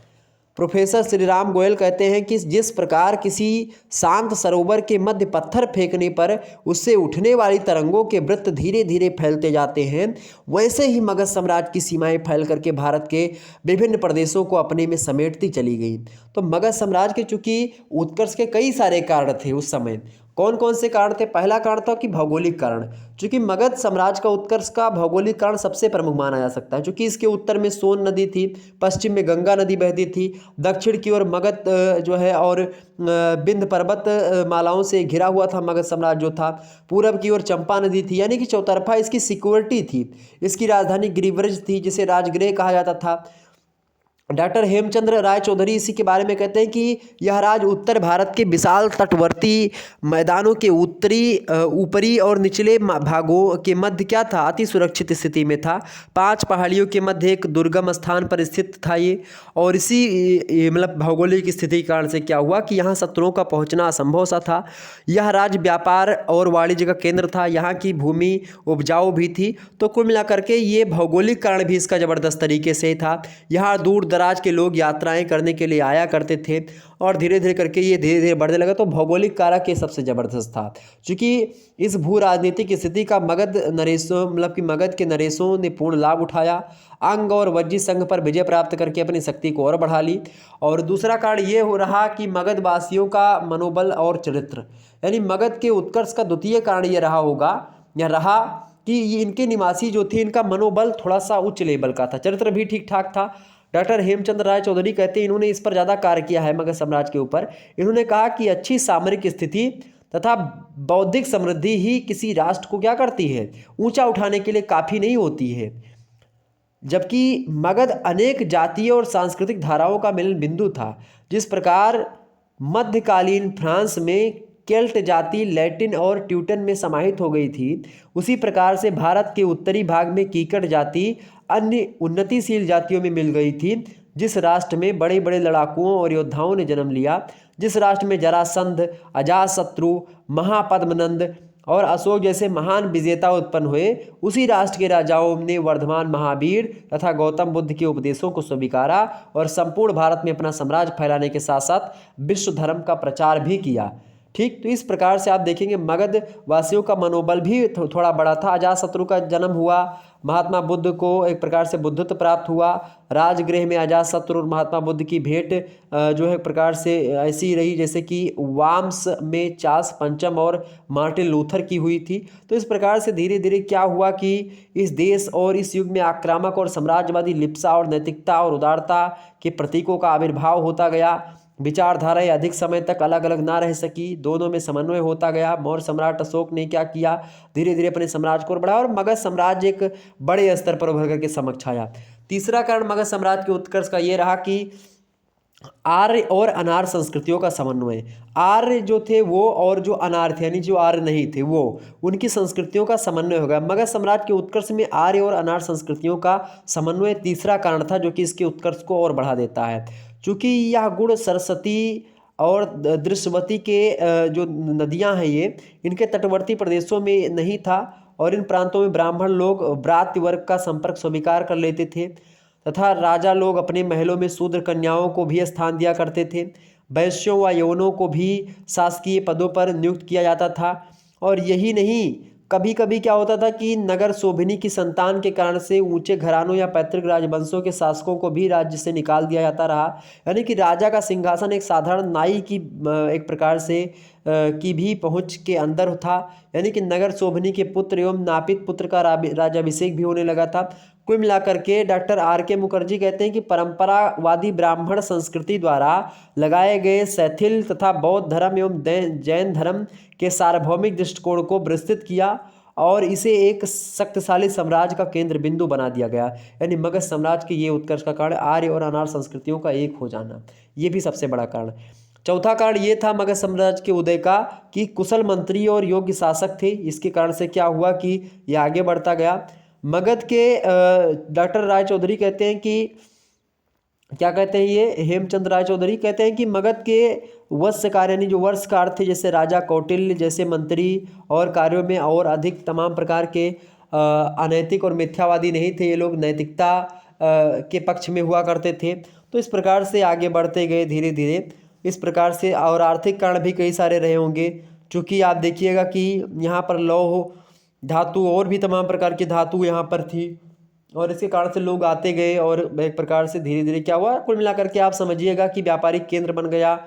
A: प्रोफेसर श्रीराम गोयल कहते हैं कि जिस प्रकार किसी शांत सरोवर के मध्य पत्थर फेंकने पर उससे उठने वाली तरंगों के वृत्त धीरे धीरे फैलते जाते हैं, वैसे ही मगध साम्राज्य की सीमाएं फैल करके भारत के विभिन्न प्रदेशों को अपने में समेटती चली गई। तो मगध साम्राज्य के चूंकि उत्कर्ष के कई सारे कारण थे उस समय। कौन कौन से कारण थे? पहला कारण था कि भौगोलिक कारण। चूंकि मगध साम्राज्य का उत्कर्ष का भौगोलिक कारण सबसे प्रमुख माना जा सकता है, क्योंकि इसके उत्तर में सोन नदी थी, पश्चिम में गंगा नदी बहती थी, दक्षिण की ओर मगध जो है और विंध्य पर्वत मालाओं से घिरा हुआ था मगध साम्राज्य जो था, पूरब की ओर चंपा नदी थी, यानी कि चौतरफा इसकी सिक्योरिटी थी। इसकी राजधानी गिरिव्रज थी जिसे राजगृह कहा जाता था। डॉक्टर हेमचंद्र राय चौधरी इसी के बारे में कहते हैं कि यह राज्य उत्तर भारत के विशाल तटवर्ती मैदानों के ऊपरी और निचले भागों के मध्य क्या था, अति सुरक्षित स्थिति में था। 5 पहाड़ियों के मध्य एक दुर्गम स्थान पर स्थित था ये। और इसी मतलब भौगोलिक स्थिति के कारण से क्या हुआ कि यहाँ शत्रुओं का पहुँचना असंभव सा था। यह राज्य व्यापार और वाणिज्य का केंद्र था, यहाँ की भूमि उपजाऊ भी थी। तो कुल मिलाकर के ये भौगोलिक कारण भी इसका ज़बरदस्त तरीके से था। यहाँ दूर दराज के लोग यात्राएं करने के लिए आया करते थे और धीरे धीरे करके ये धीरे धीरे बढ़ने लगा। तो भौगोलिक कारक ये सबसे ज़बरदस्त था। क्योंकि इस भू राजनीतिक स्थिति का मगध नरेशों मतलब कि मगध के नरेशों ने पूर्ण लाभ उठाया, अंग और वज्जी संघ पर विजय प्राप्त करके अपनी शक्ति को और बढ़ा ली। और दूसरा कारण ये हो रहा कि मगध वासियों का मनोबल और चरित्र, यानी मगध के उत्कर्ष का द्वितीय कारण ये रहा होगा या रहा कि ये इनके निवासी जो थे इनका मनोबल थोड़ा सा उच्च लेवल का था, चरित्र भी ठीक ठाक था। डॉक्टर हेमचंद्र राय चौधरी कहते हैं इन्होंने इस पर ज़्यादा कार्य किया है मगध साम्राज्य के ऊपर। इन्होंने कहा कि अच्छी सामरिक स्थिति तथा बौद्धिक समृद्धि ही किसी राष्ट्र को क्या करती है, ऊंचा उठाने के लिए काफ़ी नहीं होती है। जबकि मगध अनेक जातीय और सांस्कृतिक धाराओं का मिलन बिंदु था। जिस प्रकार मध्यकालीन फ्रांस में केल्ट जाति लैटिन और ट्यूटन में समाहित हो गई थी, उसी प्रकार से भारत के उत्तरी भाग में कीकट जाति अन्य उन्नतिशील जातियों में मिल गई थी। जिस राष्ट्र में बड़े बड़े लड़ाकुओं और योद्धाओं ने जन्म लिया, जिस राष्ट्र में जरासंध, अजातशत्रु, महापद्मनंद और अशोक जैसे महान विजेता उत्पन्न हुए, उसी राष्ट्र के राजाओं ने वर्धमान महावीर तथा गौतम बुद्ध के उपदेशों को स्वीकारा और संपूर्ण भारत में अपना साम्राज्य फैलाने के साथ साथ विश्व धर्म का प्रचार भी किया। ठीक, तो इस प्रकार से आप देखेंगे मगध वासियों का मनोबल भी थोड़ा बड़ा था। अजातशत्रु का जन्म हुआ, महात्मा बुद्ध को एक प्रकार से बुद्धत्व प्राप्त हुआ, राजगृह में अजातशत्रु और महात्मा बुद्ध की भेंट जो है एक प्रकार से ऐसी रही जैसे कि वाम्स में चार्ल्स पंचम और मार्टिन लूथर की हुई थी। तो इस प्रकार से धीरे धीरे क्या हुआ कि इस देश और इस युग में आक्रामक और साम्राज्यवादी लिप्सा और नैतिकता और उदारता के प्रतीकों का आविर्भाव होता गया। विचारधाराएं अधिक समय तक अलग अलग ना रह सकी, दोनों में समन्वय होता गया। मौर्य सम्राट अशोक ने क्या किया, धीरे धीरे अपने साम्राज्य को बढ़ाया और मगध साम्राज्य एक बड़े स्तर पर उभर करके समक्ष आया। तीसरा कारण मगध साम्राज्य के उत्कर्ष का ये रहा कि आर्य और अनार्य संस्कृतियों का समन्वय। आर्य जो थे वो और जो अनार्य थे यानी जो आर्य नहीं थे वो, उनकी संस्कृतियों का समन्वय हो गया। मगध साम्राज्य के उत्कर्ष में आर्य और अनार्य संस्कृतियों का समन्वय तीसरा कारण था जो कि इसके उत्कर्ष को और बढ़ा देता है। चूँकि यह गुण सरस्वती और दृश्यवती के जो नदियां हैं ये इनके तटवर्ती प्रदेशों में नहीं था और इन प्रांतों में ब्राह्मण लोग ब्रात्य वर्ग का संपर्क स्वीकार कर लेते थे तथा राजा लोग अपने महलों में शूद्र कन्याओं को भी स्थान दिया करते थे। वैश्यों व यवनों को भी शासकीय पदों पर नियुक्त किया जाता था। और यही नहीं, कभी कभी क्या होता था कि नगर शोभिनी की संतान के कारण से ऊंचे घरानों या पैतृक राजवंशों के शासकों को भी राज्य से निकाल दिया जाता रहा। यानी कि राजा का सिंहासन एक साधारण नाई की एक प्रकार से की भी पहुंच के अंदर था। यानी कि नगर शोभिनी के पुत्र एवं नापित पुत्र का राज्याभिषेक भी होने लगा था। कुल मिलाकर के डॉक्टर R.K. मुखर्जी कहते हैं कि परंपरावादी ब्राह्मण संस्कृति द्वारा लगाए गए शैथिल तथा बौद्ध धर्म एवं जैन धर्म के सार्वभौमिक दृष्टिकोण को विस्तृत किया और इसे एक शक्तिशाली साम्राज्य का केंद्र बिंदु बना दिया गया। यानी मगध साम्राज्य के ये उत्कर्ष का कारण आर्य और अनार्य संस्कृतियों का एक हो जाना, ये भी सबसे बड़ा कारण। चौथा कारण ये था मगध साम्राज्य के उदय का कि कुशल मंत्री और योग्य शासक थे। इसके कारण से क्या हुआ कि ये आगे बढ़ता गया। मगध के डॉक्टर रायचौधरी कहते हैं कि क्या कहते हैं, ये हेमचंद रायचौधरी कहते हैं कि मगध के वंशकार यानी जो वर्षकार थे, जैसे राजा कौटिल्य जैसे मंत्री और कार्यों में और अधिक तमाम प्रकार के अनैतिक और मिथ्यावादी नहीं थे। ये लोग नैतिकता के पक्ष में हुआ करते थे। तो इस प्रकार से आगे बढ़ते गए धीरे धीरे इस प्रकार से। और आर्थिक कारण भी कई सारे रहे होंगे, चूँकि आप देखिएगा कि यहाँ पर लौह धातु और भी तमाम प्रकार की धातु यहाँ पर थी और इसके कारण से लोग आते गए और एक प्रकार से धीरे धीरे क्या हुआ, कुल मिलाकर के आप समझिएगा कि व्यापारिक केंद्र बन गया।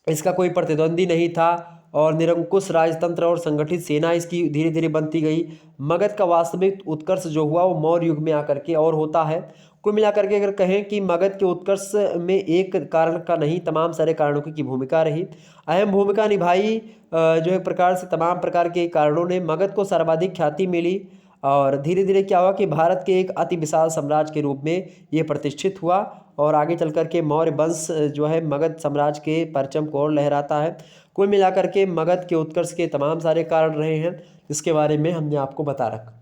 A: इसका कोई प्रतिद्वंदी नहीं था और निरंकुश राजतंत्र और संगठित सेना इसकी धीरे धीरे बनती गई। मगध का वास्तविक उत्कर्ष जो हुआ वो मौर्य युग में आकर के और होता है। कुल मिलाकर के अगर कहें कि मगध के उत्कर्ष में एक कारण का नहीं, तमाम सारे कारणों की भूमिका रही, अहम भूमिका निभाई। जो एक प्रकार से तमाम प्रकार के कारणों ने मगध को सर्वाधिक ख्याति मिली और धीरे धीरे क्या हुआ कि भारत के एक अति विशाल साम्राज्य के रूप में ये प्रतिष्ठित हुआ और आगे चल कर के मौर्य वंश जो है मगध साम्राज्य के परचम को और लहराता है। कुल मिलाकर के मगध के उत्कर्ष के तमाम सारे कारण रहे हैं, जिसके बारे में हमने आपको बता रखा।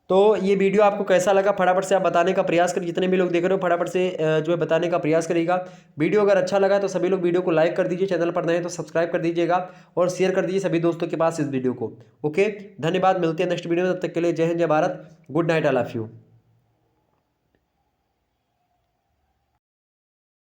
A: तो ये वीडियो आपको कैसा लगा फटाफट से आप बताने का प्रयास करिए। जितने भी लोग देख रहे हो फटाफट से जो है बताने का प्रयास करिएगा। वीडियो अगर अच्छा लगा तो सभी लोग वीडियो को लाइक कर दीजिए, चैनल पर नए हैं तो सब्सक्राइब कर दीजिएगा और शेयर कर दीजिए सभी दोस्तों के पास इस वीडियो को। ओके, धन्यवाद, मिलते हैं नेक्स्ट वीडियो में। तब तक के लिए जय हिंद, जय Bharat, good night, I love you.